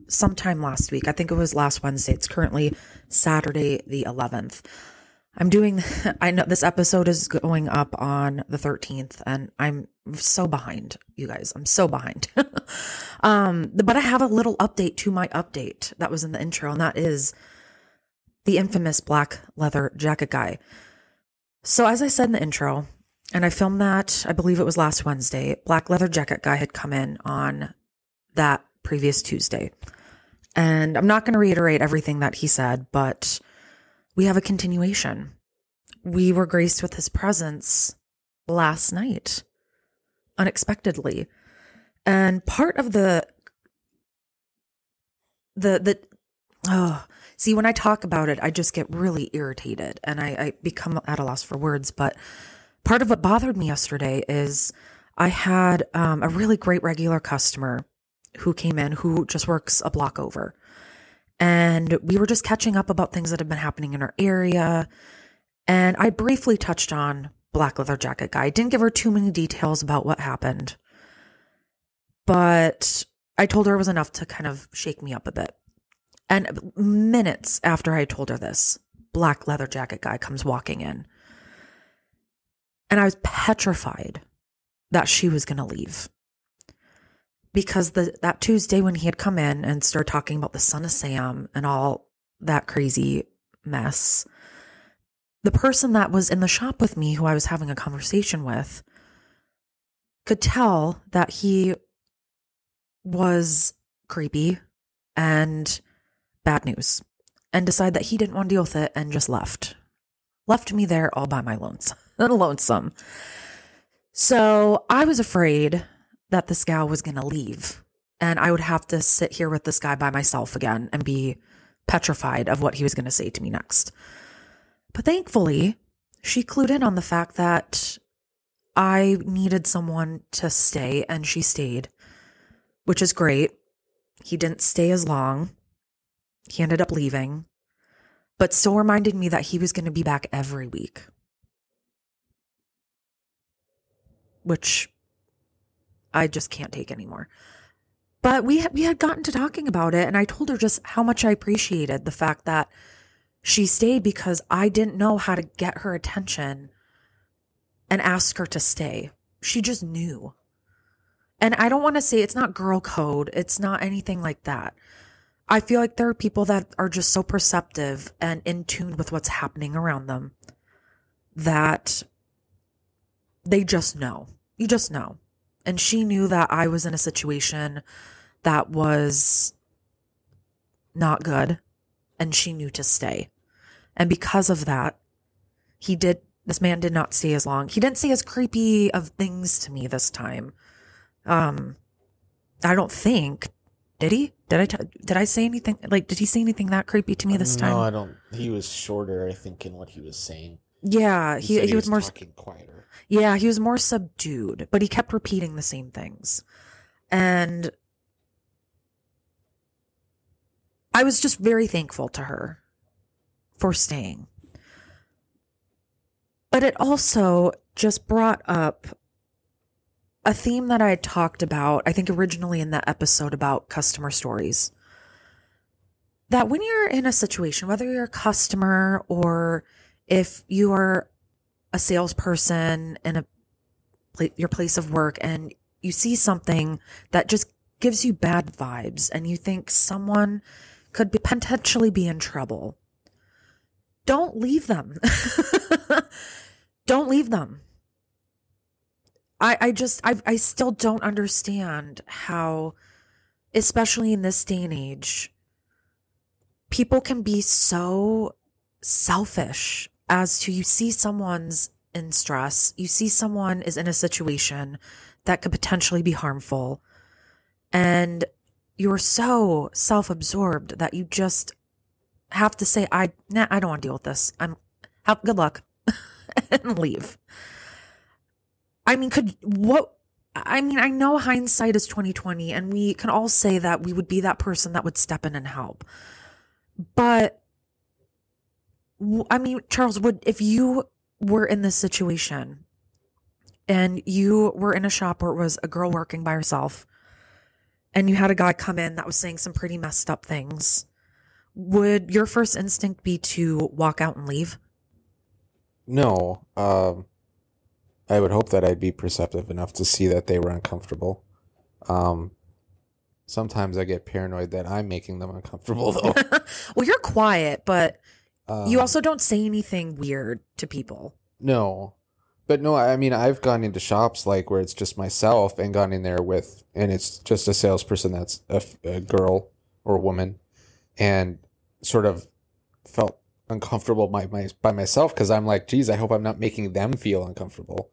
sometime last week. I think it was last Wednesday. It's currently Saturday the 11th. I know this episode is going up on the 13th and I'm so behind, you guys. I'm so behind. But I have a little update to my update that was in the intro, and that is the infamous black leather jacket guy. So as I said in the intro, and I filmed that, I believe it was last Wednesday, black leather jacket guy had come in on that previous Tuesday. And I'm not going to reiterate everything that he said, but we have a continuation. We were graced with his presence last night, unexpectedly. And part of see, when I talk about it, I just get really irritated and I become at a loss for words. But part of what bothered me yesterday is I had a really great regular customer who came in who just works a block over. And we were just catching up about things that have been happening in our area. And I briefly touched on black leather jacket guy. I didn't give her too many details about what happened. But I told her it was enough to kind of shake me up a bit. And minutes after I told her this, black leather jacket guy comes walking in. And I was petrified that she was going to leave. Because that Tuesday when he had come in and started talking about the son of Sam and all that crazy mess, the person that was in the shop with me who I was having a conversation with could tell that he was creepy and bad news and decided that he didn't want to deal with it and just left me there all by my lonesome. So I was afraid that this gal was going to leave and I would have to sit here with this guy by myself again and be petrified of what he was going to say to me next. But thankfully, she clued in on the fact that I needed someone to stay and she stayed, which is great. He didn't stay as long. He ended up leaving, but still reminded me that he was going to be back every week, which I just can't take anymore. But we had gotten to talking about it, and I told her just how much I appreciated the fact that she stayed because I didn't know how to get her attention and ask her to stay. She just knew. And I don't want to say it's not girl code. It's not anything like that. I feel like there are people that are just so perceptive and in tune with what's happening around them that they just know. You just know. And she knew that I was in a situation that was not good, and she knew to stay. And because of that, this man did not stay as long. He didn't say as creepy of things to me this time. I don't think, did he? Did I say anything? Like, did he say anything that creepy to me this time? No, I don't. He was shorter, I think, in what he was saying. Yeah, he was more talking quieter. Yeah, he was more subdued, but he kept repeating the same things. And I was just very thankful to her for staying. But it also just brought up a theme that I had talked about, I think originally in that episode about customer stories. That when you're in a situation, whether you're a customer or if you are a salesperson in your place of work and you see something that just gives you bad vibes and you think someone could potentially be in trouble, don't leave them. Don't leave them. I still don't understand how, especially in this day and age, people can be so selfish as to, you see someone's in stress, you see someone is in a situation that could potentially be harmful, and you're so self-absorbed that you just have to say, I don't want to deal with this. Good luck, and leave. I know hindsight is 2020, and we can all say that we would be that person that would step in and help. But Charles, if you were in this situation and you were in a shop where it was a girl working by herself and you had a guy come in that was saying some pretty messed up things, would your first instinct be to walk out and leave? No. I would hope that I'd be perceptive enough to see that they were uncomfortable. Sometimes I get paranoid that I'm making them uncomfortable, though. Well, you're quiet, but you also don't say anything weird to people. No. But no, I mean, I've gone into shops like where it's just myself and gone in there and it's just a salesperson that's a girl or a woman, and sort of felt uncomfortable by myself because I'm like, geez, I hope I'm not making them feel uncomfortable.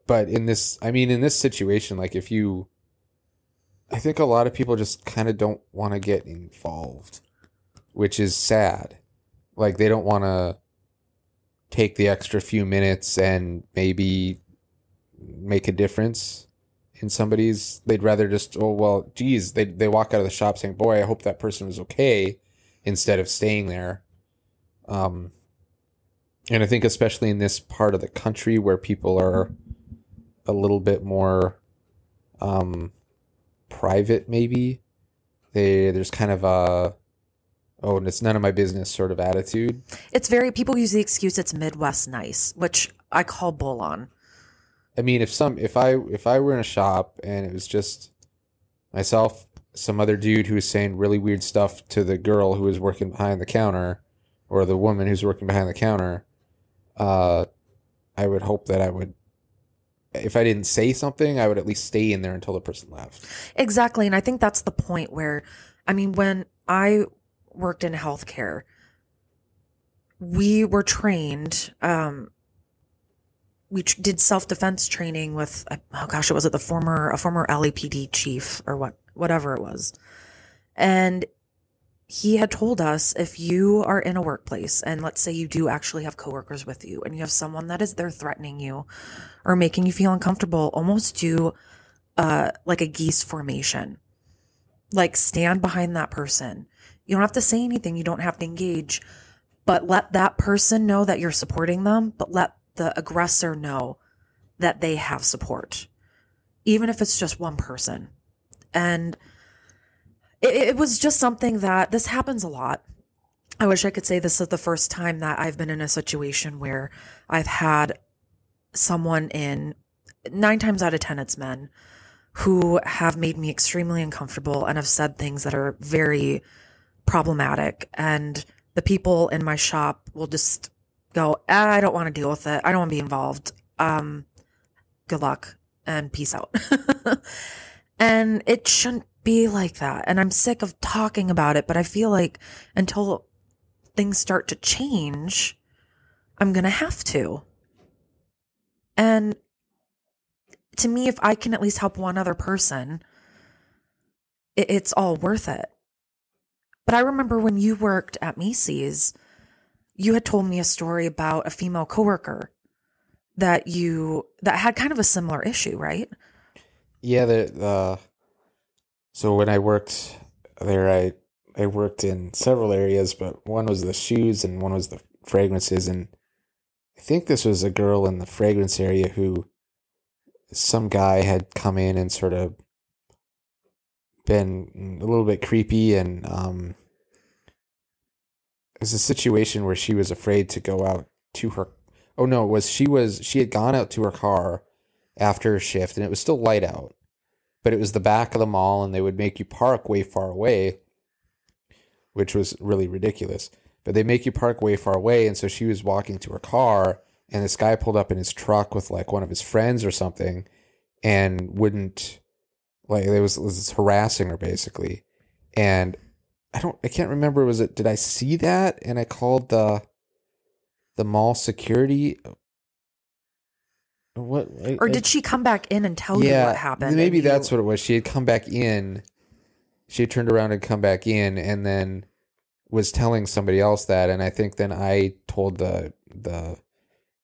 But in this situation, like I think a lot of people just kind of don't want to get involved, which is sad. Like, they don't want to take the extra few minutes and maybe make a difference in somebody's. They'd rather just, oh, well, geez, they walk out of the shop saying, boy, I hope that person was okay, instead of staying there. And I think especially in this part of the country where people are a little bit more private, maybe, there's kind of a, oh, and it's none of my business sort of attitude. It's people use the excuse it's Midwest nice, which I call bull on. I mean, if I were in a shop and it was just myself, some other dude who was saying really weird stuff to the girl who was working behind the counter, or the woman who's working behind the counter, I would hope that I would, if I didn't say something, I would at least stay in there until the person left. Exactly. And I think that's the point where, when I worked in healthcare, we were trained, we did self-defense training with, it was a former LAPD chief or whatever it was. And he had told us, if you are in a workplace and let's say you do actually have coworkers with you and you have someone that is there threatening you or making you feel uncomfortable, almost do like a geese formation. Like, stand behind that person. You don't have to say anything. You don't have to engage, but let that person know that you're supporting them, but let the aggressor know that they have support, even if it's just one person. And it was just something that this happens a lot. I wish I could say this is the first time that I've been in a situation where I've had someone in, 9 times out of 10, it's men who have made me extremely uncomfortable and have said things that are very problematic. And the people in my shop will just go, I don't want to deal with it. I don't want to be involved. Good luck and peace out. And it shouldn't be like that. And I'm sick of talking about it, but I feel like until things start to change, I'm going to have to. And to me, if I can at least help one other person, it's all worth it. But I remember when you worked at Macy's, you had told me a story about a female coworker that had kind of a similar issue, right? Yeah, so when I worked there, I worked in several areas, but one was the shoes and one was the fragrances. And I think this was a girl in the fragrance area who some guy had come in and sort of been a little bit creepy. And it was a situation where she was afraid to go out to her. Oh no, she had gone out to her car after her shift and it was still light out. but it was the back of the mall, and they would make you park way far away, which was really ridiculous. But they make you park way far away, and so she was walking to her car, and this guy pulled up in his truck with like one of his friends or something, and wouldn't, like, it was harassing her basically. And I can't remember, did I see that and I called the mall security? What? Or did she come back in and tell you what happened? Maybe that's what it was. She had come back in. She had turned around and come back in, and then was telling somebody else that. And I think then I told the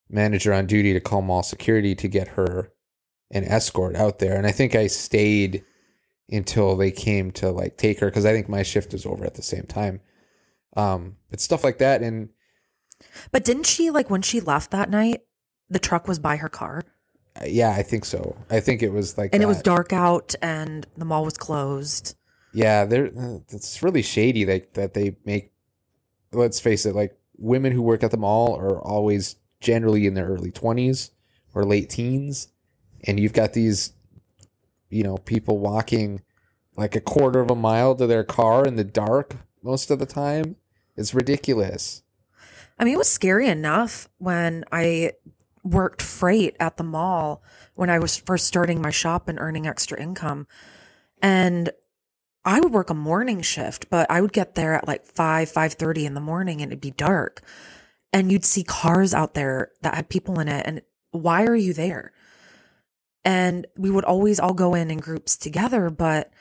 manager on duty to call mall security to get her an escort out there. And I think I stayed until they came to like take her, because I think my shift was over at the same time. But stuff like that. But didn't she, like, when she left that night, the truck was by her car? Yeah, I think so. I think it was like And that. it was dark out and the mall was closed. Yeah, it's really shady that they make, let's face it, like, women who work at the mall are always generally in their early 20s or late teens. And you've got these, people walking like a quarter of a mile to their car in the dark most of the time. It's ridiculous. I mean, it was scary enough when I worked freight at the mall when I was first starting my shop and earning extra income. And I would work a morning shift, but I would get there at like 5:30 in the morning, and it'd be dark. And you'd see cars out there that had people in it. And why are you there? And we would always all go in groups together, but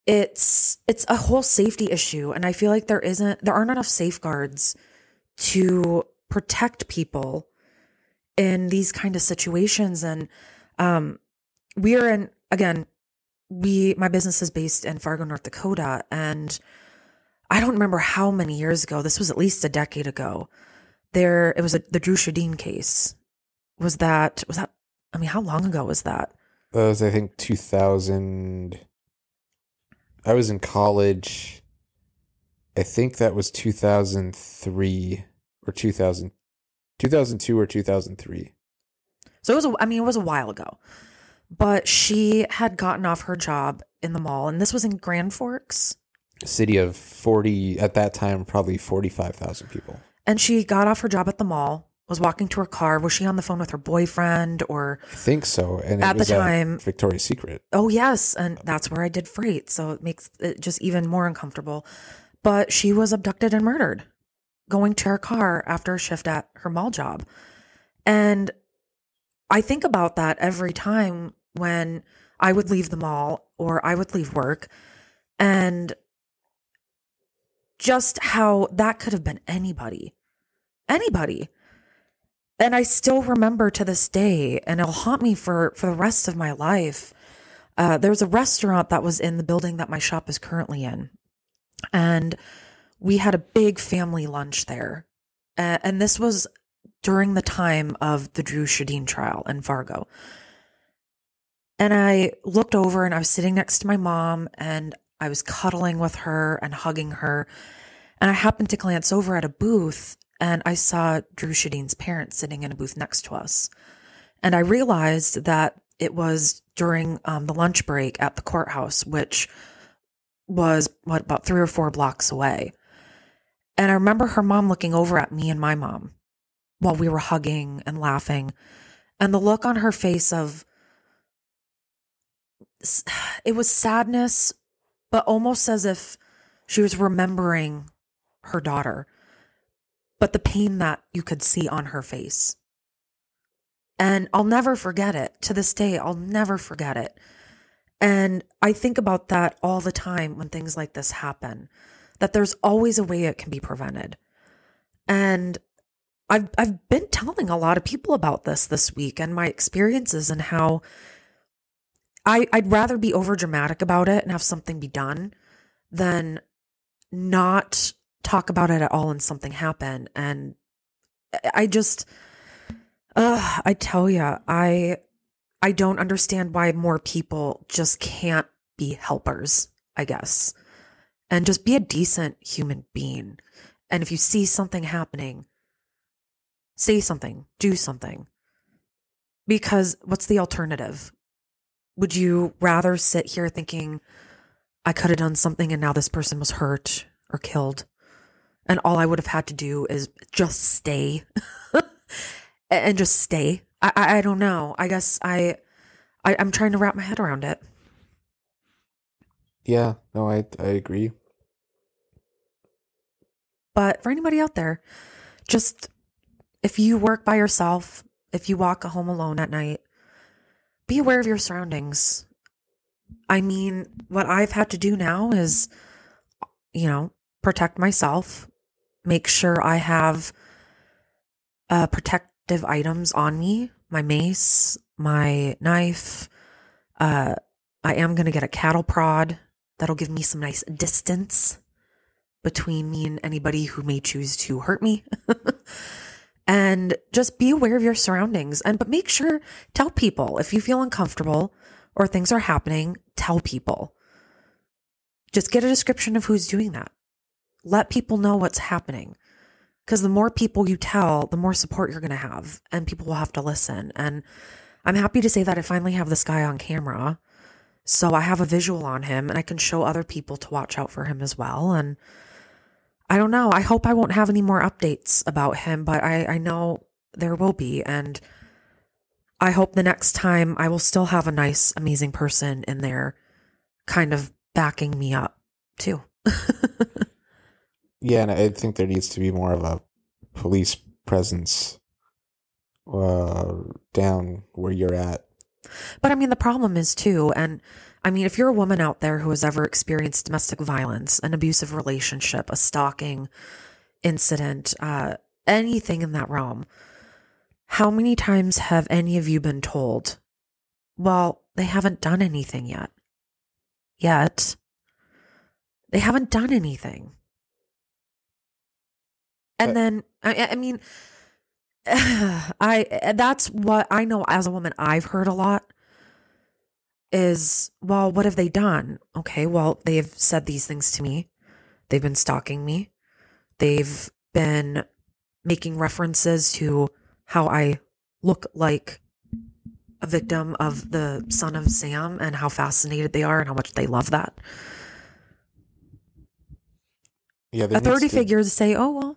it's a whole safety issue. And I feel like there aren't enough safeguards to protect people in these kind of situations. And we are in, again, my business is based in Fargo, North Dakota. And I don't remember how many years ago, this was at least a decade ago, it was the Drew Shadeen case. Was that, I mean, how long ago was that? That was, I think, 2000. I was in college. I think that was 2003 or 2002 or 2003. So it was a while ago. But she had gotten off her job in the mall, and this was in Grand Forks. A city of 40, at that time, probably 45,000 people. And she got off her job at the mall, was walking to her car. Was she on the phone with her boyfriend or? I think so. And at it was the time, Victoria's Secret. Oh, yes. And that's where I did freight. So it makes it just even more uncomfortable. But she was abducted and murdered going to her car after a shift at her mall job. And I think about that every time when I would leave the mall or I would leave work, and just how that could have been anybody. And I still remember to this day, and it'll haunt me for the rest of my life. There's a restaurant that was in the building that my shop is currently in. And we had a big family lunch there. And this was during the time of the Drew Shadeen trial in Fargo. And I looked over and I was sitting next to my mom and I was cuddling with her and hugging her. And I happened to glance over at a booth and I saw Drew Shadeen's parents sitting in a booth next to us. And I realized that it was during the lunch break at the courthouse, which was about 3 or 4 blocks away. And I remember her mom looking over at me and my mom while we were hugging and laughing. And the look on her face it was sadness, but almost as if she was remembering her daughter, but the pain that you could see on her face. And I'll never forget it. To this day, I'll never forget it. And I think about that all the time when things like this happen, that there's always a way it can be prevented. And I've been telling a lot of people about this week and my experiences and how I'd rather be overdramatic about it and have something be done than not talk about it at all and something happen. And I just, I tell you, I don't understand why more people just can't be helpers, I guess, and just be a decent human being. And if you see something happening, say something, do something, because what's the alternative? Would you rather sit here thinking, I could have done something and now this person was hurt or killed, and all I would have had to do is just stay and just stay? I don't know. I guess I'm trying to wrap my head around it. Yeah, no, I agree. But for anybody out there, just if you work by yourself, if you walk home alone at night, be aware of your surroundings. I mean, what I've had to do now is, protect myself, make sure I have protective items on me, my mace, my knife. I am going to get a cattle prod. That'll give me some nice distance between me and anybody who may choose to hurt me. And just be aware of your surroundings. But make sure, tell people if you feel uncomfortable or things are happening, tell people. Just get a description of who's doing that. Let people know what's happening. Because the more people you tell, the more support you're going to have, and people will have to listen. And I'm happy to say that I finally have this guy on camera. So I have a visual on him and I can show other people to watch out for him as well. And I don't know. I hope I won't have any more updates about him, but I know there will be. And I hope the next time I will still have a nice, amazing person in there kind of backing me up too. Yeah, and I think there needs to be more of a police presence down where you're at. But I mean, the problem is too, and I mean, if you're a woman out there who has ever experienced domestic violence, an abusive relationship, a stalking incident, anything in that realm, how many times have any of you been told, well, they haven't done anything yet? They haven't done anything. And then, I mean, that's what I know as a woman I've heard a lot is, well, what have they done? Okay, well, they've said these things to me. They've been stalking me. They've been making references to how I look like a victim of the son of Sam and how fascinated they are and how much they love that. Yeah, authority figures say, oh, well,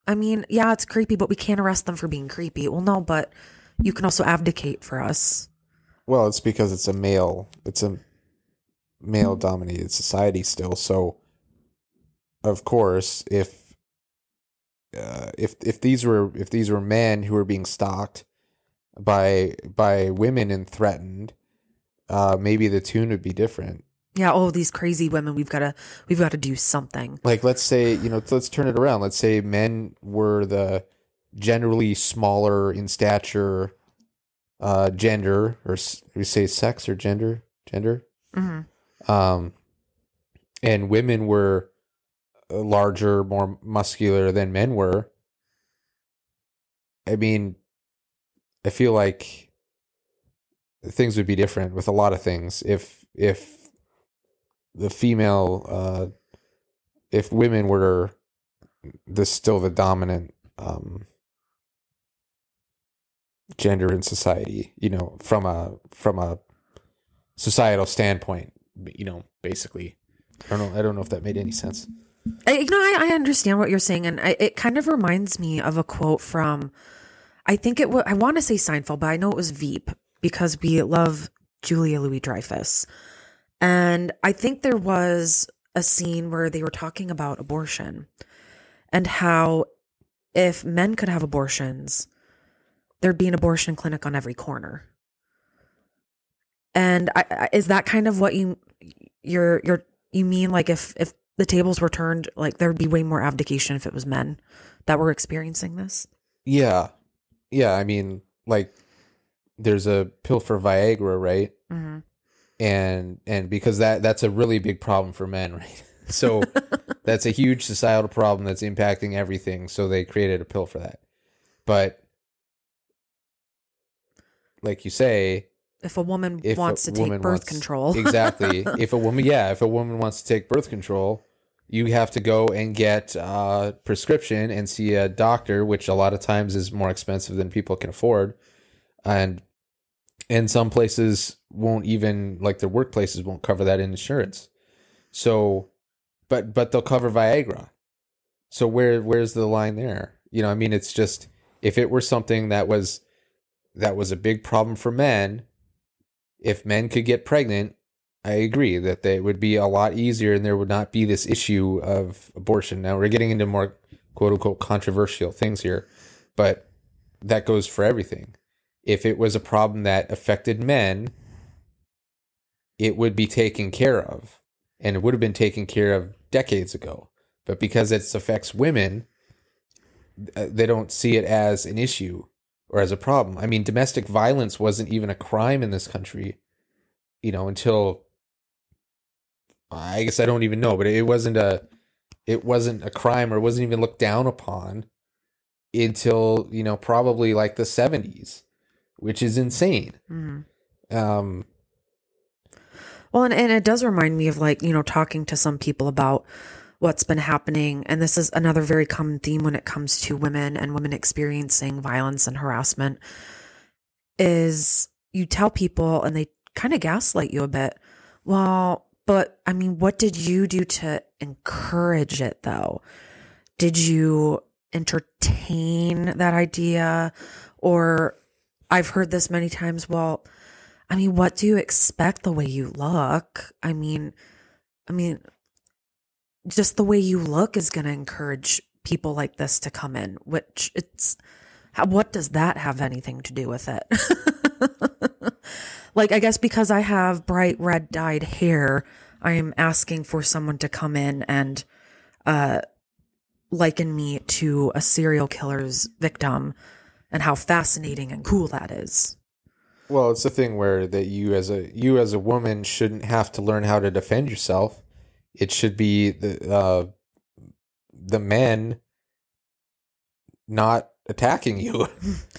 I mean, yeah, it's creepy, but we can't arrest them for being creepy. Well, no, but you can also advocate for us. Well, it's because it's a male dominated society still. So, of course, if these were men who were being stalked by women and threatened, maybe the tune would be different. Yeah, oh, these crazy women, we've got to do something. Like, let's say, let's turn it around. Let's say men were the generally smaller in stature gender, or we say sex or gender. Mm-hmm. And women were larger, more muscular than men were. I mean, I feel like things would be different with a lot of things if the female, if women were still the dominant gender in society, from a societal standpoint, basically. I don't know if that made any sense. I understand what you're saying, and it kind of reminds me of a quote from, I want to say Seinfeld, but I know it was Veep, because we love Julia Louis-Dreyfus. And I think there was a scene where they were talking about abortion and how if men could have abortions, there'd be an abortion clinic on every corner. And is that kind of what you mean? Like if the tables were turned, like there'd be way more abdication if it was men that were experiencing this? Yeah. Yeah. I mean, like there's a pill for Viagra, right? Mm-hmm. And because that's a really big problem for men, right? So that's a huge societal problem that's impacting everything. So they created a pill for that. But like you say, if a woman wants to take birth control, exactly. If a woman wants to take birth control, you have to go and get a prescription and see a doctor, which a lot of times is more expensive than people can afford. And And some places won't even, like their workplaces won't cover that in insurance. So, but they'll cover Viagra. So where's the line there? You know, I mean, it's just, if it were something that was a big problem for men, if men could get pregnant, I agree that they would be a lot easier and there would not be this issue of abortion. Now we're getting into more quote unquote controversial things here, but that goes for everything. If it was a problem that affected men, it would be taken care of, and it would have been taken care of decades ago. But because it affects women, they don't see it as an issue or as a problem. I mean, domestic violence wasn't even a crime in this country, you know, until, I guess I don't even know, but it wasn't a crime, or it wasn't even looked down upon until, you know, probably like the 70s, which is insane. Mm-hmm. Well, and it does remind me of, like, you know, talking to some people about what's been happening. And this is another very common theme when it comes to women and women experiencing violence and harassment, is you tell people and they kind of gaslight you a bit. Well, but I mean, what did you do to encourage it though? Did you entertain that idea? Or I've heard this many times. Well, I mean, what do you expect the way you look? I mean, just the way you look is going to encourage people like this to come in, which what does that have anything to do with it? Like, I guess because I have bright red dyed hair, I am asking for someone to come in and liken me to a serial killer's victim, and how fascinating and cool that is. Well, it's the thing where that you as a woman shouldn't have to learn how to defend yourself. It should be the men not attacking you.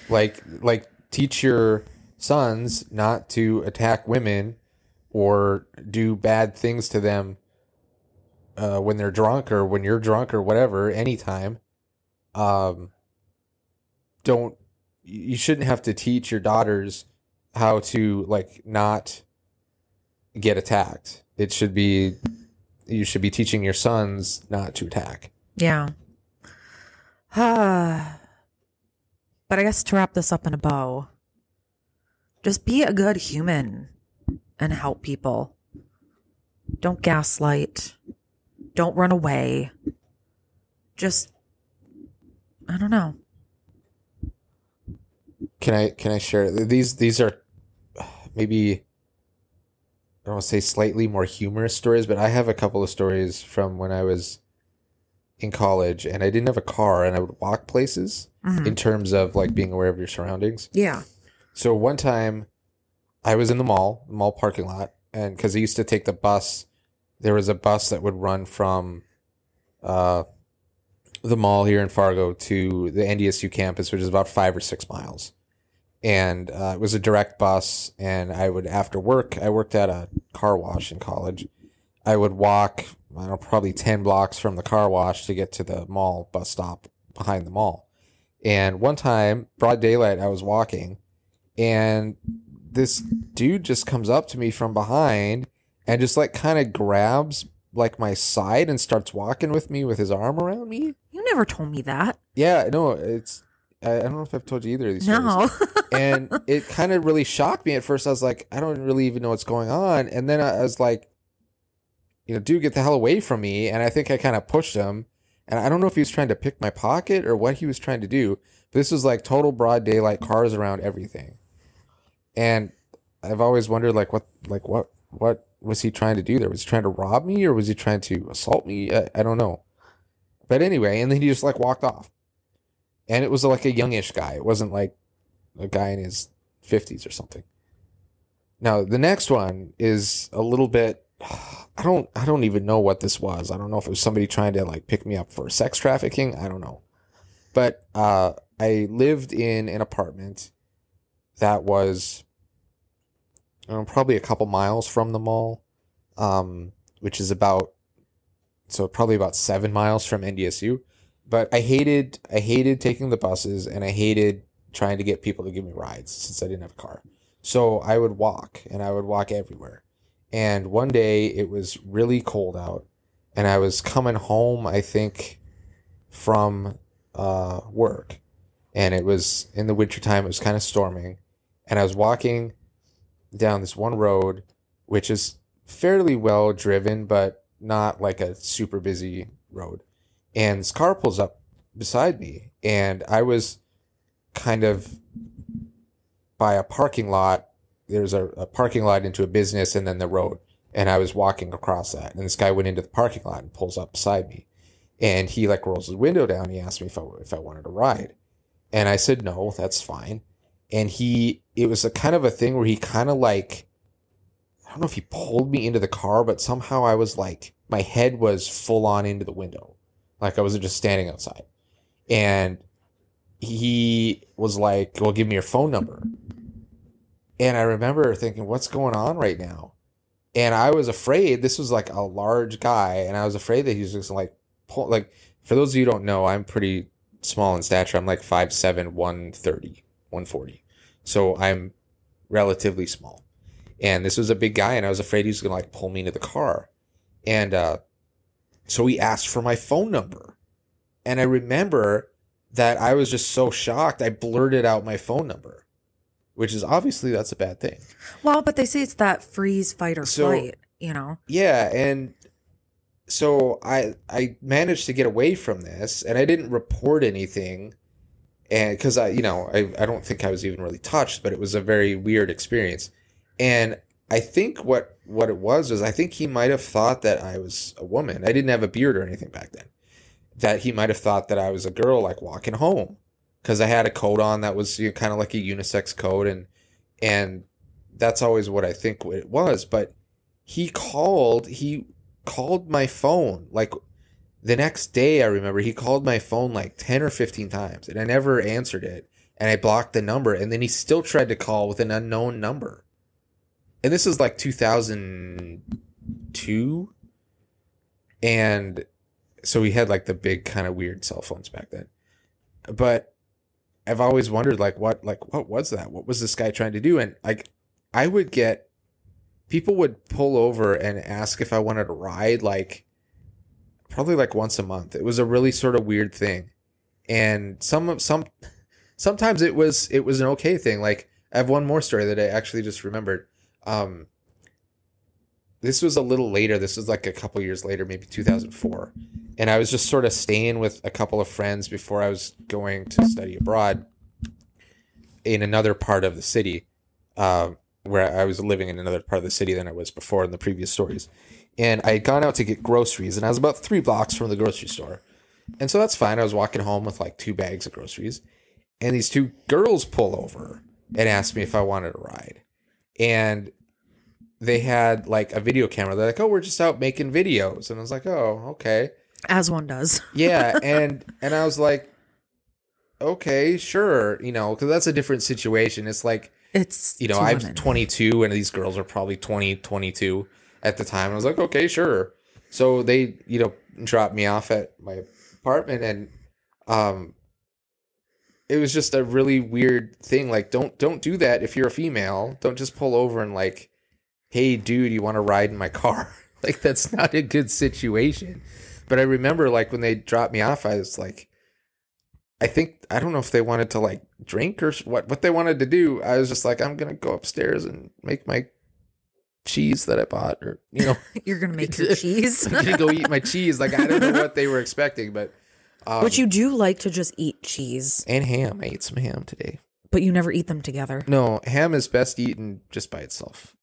like teach your sons not to attack women or do bad things to them when they're drunk, or when you're drunk, or whatever, anytime. You shouldn't have to teach your daughters how to, like, not get attacked. You should be teaching your sons not to attack. Yeah. But I guess to wrap this up in a bow, just be a good human and help people. Don't gaslight. Don't run away. Just, I don't know. Can I share these are maybe, I don't want to say slightly more humorous stories, but I have a couple of stories from when I was in college and I didn't have a car and I would walk places, in terms of like being aware of your surroundings. Yeah. So one time I was in the mall parking lot, and because I used to take the bus, there was a bus that would run from the mall here in Fargo to the NDSU campus, which is about 5 or 6 miles. And it was a direct bus, and I would, after work, I worked at a car wash in college. I would walk, I don't know, probably 10 blocks from the car wash to get to the mall bus stop behind the mall. And one time, broad daylight, I was walking, and this dude just comes up to me from behind and just like kind of grabs like my side and starts walking with me with his arm around me. You never told me that. Yeah, no, I don't know if I've told you either of these stories. No. And it kind of really shocked me at first. I was like, I don't really even know what's going on. And then I was like, dude, get the hell away from me. And I think I kind of pushed him. And I don't know if he was trying to pick my pocket or what he was trying to do. But this was like total broad daylight, cars around, everything. And I've always wondered, what was he trying to do there? Was he trying to rob me, or was he trying to assault me? I don't know. But anyway, and then he just like walked off. And it was like a youngish guy. It wasn't like a guy in his 50s or something. Now, the next one is a little bit, I don't even know what this was. I don't know if it was somebody trying to like pick me up for sex trafficking. I don't know. But I lived in an apartment that was probably a couple miles from the mall, which is probably about 7 miles from NDSU. But I hated taking the buses, and I hated trying to get people to give me rides since I didn't have a car. So I would walk, and I would walk everywhere. And one day it was really cold out, and I was coming home, I think, from work. And it was in the wintertime, it was kind of storming. And I was walking down this one road, which is fairly well driven, but not like a super busy road. And this car pulls up beside me, and I was kind of by a parking lot. There's a parking lot into a business and then the road. And I was walking across that. And this guy went into the parking lot and pulls up beside me. And he like rolls his window down. He asked me if I wanted to ride. And I said, no, that's fine. And it was a kind of a thing where he kind of like, I don't know if he pulled me into the car, but somehow I was like, my head was full on into the window. Like I wasn't just standing outside. And he was like, well, give me your phone number. And I remember thinking, what's going on right now? And I was afraid, this was like a large guy, and I was afraid that he was just like, for those of you who don't know, I'm pretty small in stature. I'm like 5'7", 130, 140. So I'm relatively small. And this was a big guy, and I was afraid he was going to like pull me into the car. And so he asked for my phone number. And I remember that I was just so shocked, I blurted out my phone number. Which is obviously that's a bad thing. Well, but they say it's that freeze, fight, or flight, you know? Yeah, and so I managed to get away from this, and I didn't report anything, and because I don't think I was even really touched, but it was a very weird experience. And I think what it was I think he might have thought that I was a woman. I didn't have a beard or anything back then. That he might have thought that I was a girl, like walking home. Because I had a coat on that was kind of like a unisex coat, and that's always what I think it was. But he called my phone like the next day. I remember he called my phone like 10 or 15 times, and I never answered it, and I blocked the number. And then he still tried to call with an unknown number, and this is like 2002, and so we had like the big kind of weird cell phones back then, but I've always wondered, like, what was that? What was this guy trying to do? And like, people would pull over and ask if I wanted to ride, like, probably like once a month. It was a really sort of weird thing. And sometimes it was an okay thing. Like, I have one more story that I actually just remembered. This was a little later. This was like a couple years later, maybe 2004. And I was just sort of staying with a couple of friends before I was going to study abroad in another part of the city, where I was living in another part of the city than I was before in the previous stories. And I had gone out to get groceries, and I was about 3 blocks from the grocery store. And so that's fine. I was walking home with like 2 bags of groceries. And these 2 girls pull over and ask me if I wanted to ride. And they had like a video camera. They're like, oh, we're just out making videos. And I was like, oh, okay. As one does. Yeah. And I was like, okay, sure. Because that's a different situation. It's like, I'm 22 and these girls are probably 20, 22 at the time. And I was like, okay, sure. So they, dropped me off at my apartment, and it was just a really weird thing. Like, don't do that if you're a female. Don't just pull over and like, hey, dude, you want to ride in my car? Like, that's not a good situation. But I remember, like, when they dropped me off, I was like, I don't know if they wanted to, like, drink or what they wanted to do. I was just like, I'm going to go upstairs and make my cheese that I bought, or, You're going to make your cheese? I'm going to go eat my cheese. Like, I don't know what they were expecting, but. But you do like to just eat cheese. And ham. I ate some ham today. But you never eat them together. No, ham is best eaten just by itself.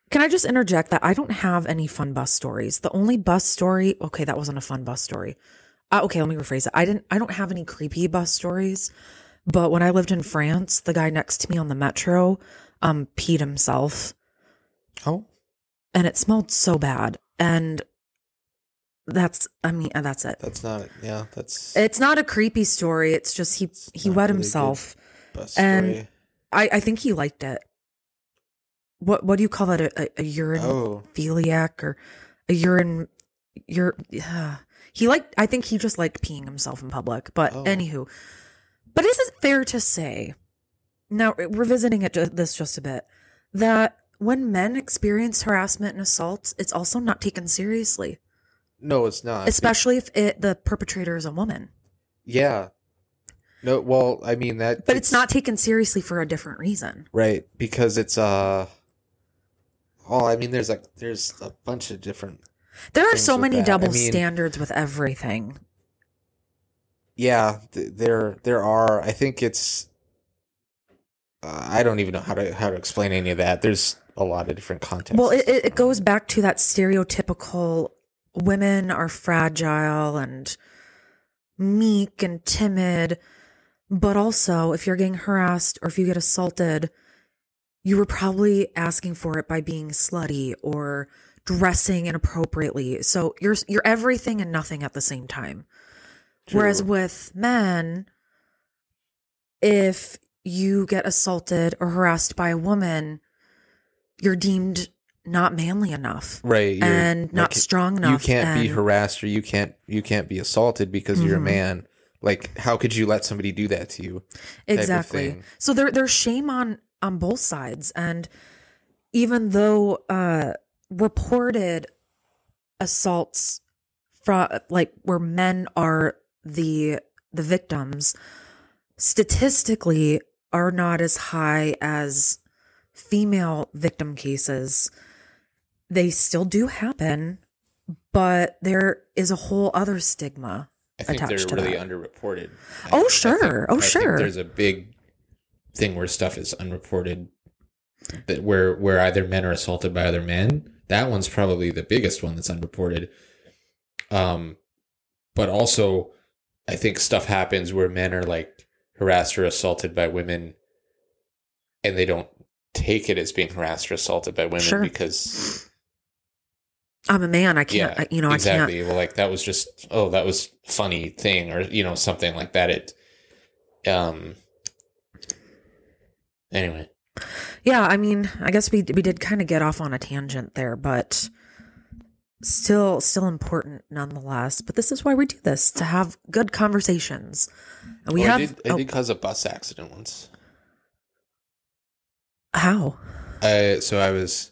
Can I just interject that I don't have any fun bus stories? The only bus story, okay, that wasn't a fun bus story. Okay, let me rephrase it. I don't have any creepy bus stories, but when I lived in France, the guy next to me on the metro, peed himself. Oh. And it smelled so bad. And that's it. That's not it. Yeah, it's not a creepy story. It's just he wet really himself. And I think he liked it. What do you call that? A urinophiliac or a urine? I think he just liked peeing himself in public. But anywho, but is it fair to say Now, revisiting this just a bit, that when men experience harassment and assault, it's also not taken seriously, No, it's not. especially if the perpetrator is a woman. Yeah. No, well, I mean that. But it's not taken seriously for a different reason. Right, because it's well, I mean, there's a bunch of different. There are things so with many that. double I mean, standards with everything. Yeah, there are. I think it's. I don't even know how to explain any of that. There's a lot of different contexts. Well, it goes back to that stereotypical women are fragile and meek and timid. But also, if you're getting harassed or if you get assaulted, you were probably asking for it by being slutty or dressing inappropriately. So you're everything and nothing at the same time. True. Whereas with men, if you get assaulted or harassed by a woman, you're deemed not manly enough, right, and not strong enough. You can't be harassed or you can't be assaulted because you're a man. Like, how could you let somebody do that to you? Exactly. So there's shame on both sides, and even though reported assaults from like where men are the victims, statistically are not as high as female victim cases. They still do happen, but there is a whole other stigma. I think they're attached to really that. underreported. Oh, sure. I think there's a big thing where stuff is unreported, that where either men are assaulted by other men. That one's probably the biggest one that's unreported. But also, I think stuff happens where men are like harassed or assaulted by women, and they don't take it as being harassed or assaulted by women because I'm a man. I can't. exactly. I can't. Well, like that was just that was funny thing, or something like that. Anyway. Yeah, I mean, I guess we did kind of get off on a tangent there, but still important nonetheless. But this is why we do this, to have good conversations. And I did cause a bus accident once. How? So I was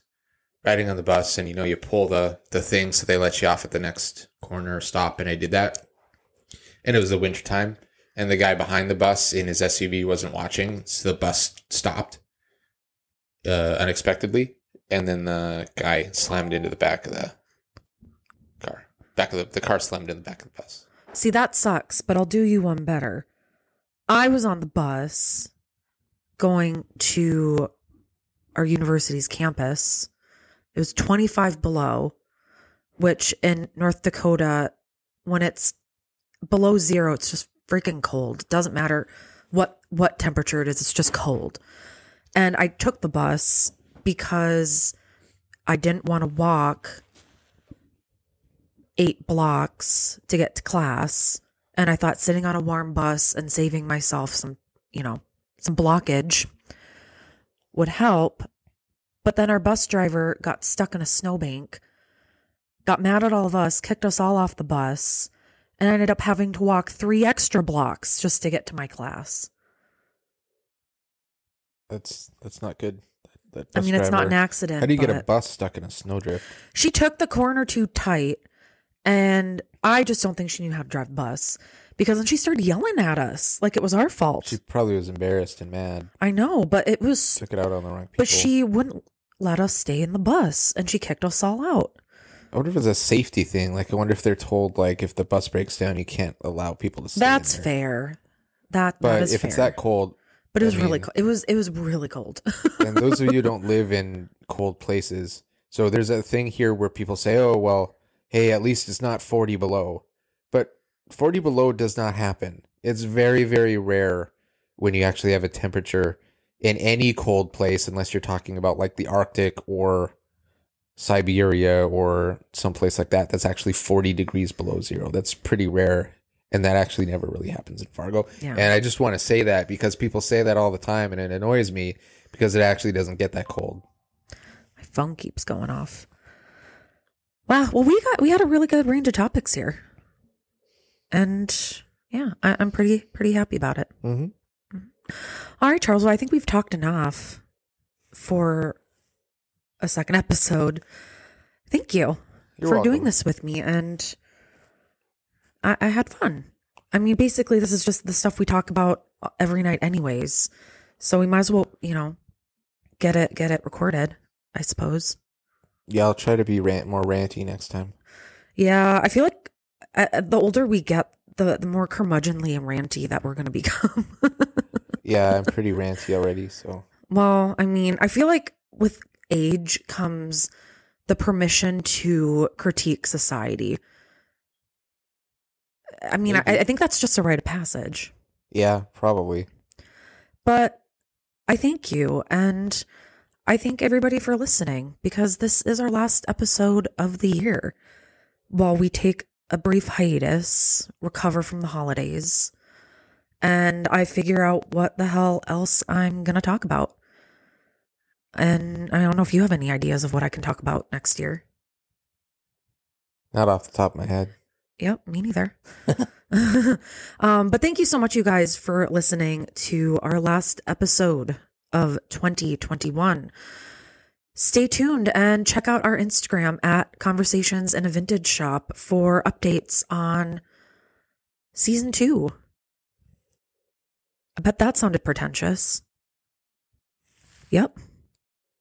riding on the bus, and you pull the thing so they let you off at the next corner or stop, and I did that. And it was the winter time, and the guy behind the bus in his SUV wasn't watching, so the bus stopped unexpectedly, and then the guy slammed into the back of the car. The car slammed in the back of the bus. See, that sucks, but I'll do you one better. I was on the bus going to our university's campus. It was 25 below, which in North Dakota, when it's below zero, it's just freaking cold. It doesn't matter what temperature it is. It's just cold. And I took the bus because I didn't want to walk 8 blocks to get to class. And I thought sitting on a warm bus and saving myself some blockage would help. But then our bus driver got stuck in a snowbank, got mad at all of us, kicked us all off the bus, and I ended up having to walk 3 extra blocks just to get to my class. That's not good. I mean, it's not an accident. How do you get a bus stuck in a snowdrift? She took the corner too tight, and I just don't think she knew how to drive a bus, because then she started yelling at us like it was our fault. She probably was embarrassed and mad. I know, but it was... Took it out on the wrong people. But she wouldn't let us stay in the bus, and she kicked us all out. I wonder if it's a safety thing. Like, I wonder if they're told, like, if the bus breaks down, you can't allow people to stay That's in there. fair. That is if fair. it's that cold... But it was really cold. It was really cold. And those of you who don't live in cold places, so there's a thing here where people say, oh, well, hey, at least it's not 40 below. But 40 below does not happen. It's very, very rare when you actually have a temperature in any cold place, unless you're talking about like the Arctic or Siberia or someplace like that, that's actually 40 degrees below zero. That's pretty rare. And that actually never really happens in Fargo. Yeah. And I just want to say that because people say that all the time, and it annoys me because it actually doesn't get that cold. My phone keeps going off. Wow. Well, we had a really good range of topics here. And yeah, I'm pretty happy about it. Mm-hmm. All right, Charles. Well, I think we've talked enough for a second episode. Thank you You're for welcome. doing this with me. And I had fun. I mean, basically, this is just the stuff we talk about every night anyways. So we might as well, get it recorded, I suppose. Yeah, I'll try to be more ranty next time. Yeah, I feel like the older we get, the more curmudgeonly and ranty that we're going to become. Yeah, I'm pretty ranty already, so. Well, I mean, I feel like with age comes the permission to critique society. I mean, I think that's just a rite of passage. Yeah, probably. But I thank you, and I thank everybody for listening, because this is our last episode of the year. While we take a brief hiatus, recover from the holidays, and I figure out what the hell else I'm going to talk about. And I don't know if you have any ideas of what I can talk about next year. Not off the top of my head. Yep, me neither. But thank you so much, you guys, for listening to our last episode of 2021. Stay tuned and check out our Instagram at Conversations in a Vintage Shop for updates on season 2. I bet that sounded pretentious. Yep.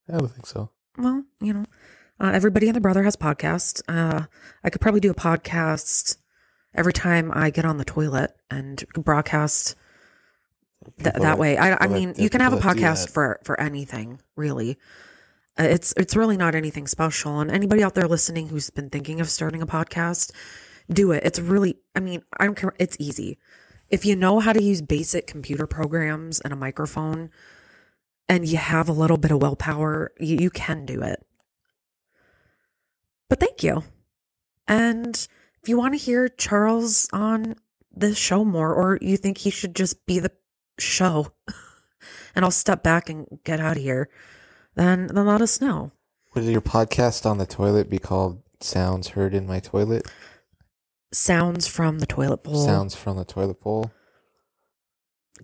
I don't think so. Well, everybody and their brother has podcasts. I could probably do a podcast every time I get on the toilet and broadcast that way. I mean, you can have a podcast for anything, really. It's really not anything special. And anybody out there listening who's been thinking of starting a podcast, do it. It's really, I don't care. It's easy. If you know how to use basic computer programs and a microphone, and you have a little bit of willpower, you can do it. But thank you. And if you want to hear Charles on this show more, or you think he should just be the show, and I'll step back and get out of here, then let us know. Would your podcast on the toilet be called Sounds Heard in My Toilet? Sounds from the toilet bowl. Sounds from the toilet bowl.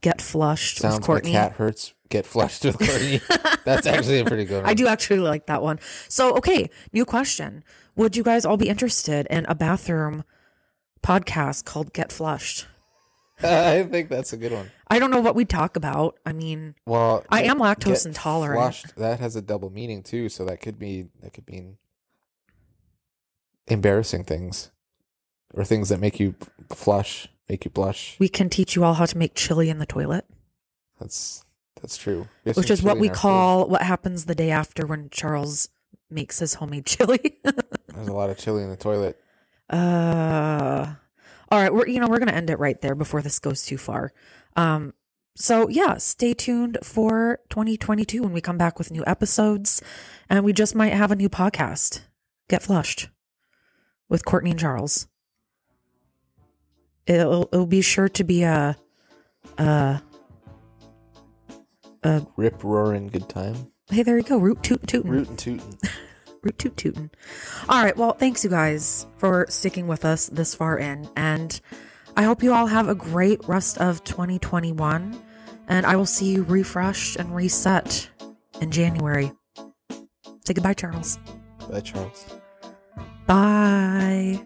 Get flushed Sounds with Courtney. My cat hurts. Get flushed with Courtney. That's actually a pretty good one. I do actually like that one. So, okay, new question. Would you guys all be interested in a bathroom podcast called Get Flushed? I think that's a good one. I don't know what we'd talk about. I mean, well, I am lactose get intolerant. Flushed, that has a double meaning too, so that could mean embarrassing things, or things that make you flush, make you blush. We can teach you all how to make chili in the toilet. That's true. Which is what we call what happens the day after when Charles makes his homemade chili. There's a lot of chili in the toilet. All right, we're going to end it right there before this goes too far. So yeah, stay tuned for 2022 when we come back with new episodes, and we just might have a new podcast, Get Flushed, with Courtney and Charles. It'll be sure to be a rip roaring good time. Hey, there you go. Root toot tootin'. Rootin' tootin'. Root toot tootin'. All right. Well, thanks you guys for sticking with us this far in. And I hope you all have a great rest of 2021. And I will see you refreshed and reset in January. Say goodbye, Charles. Bye, Charles. Bye.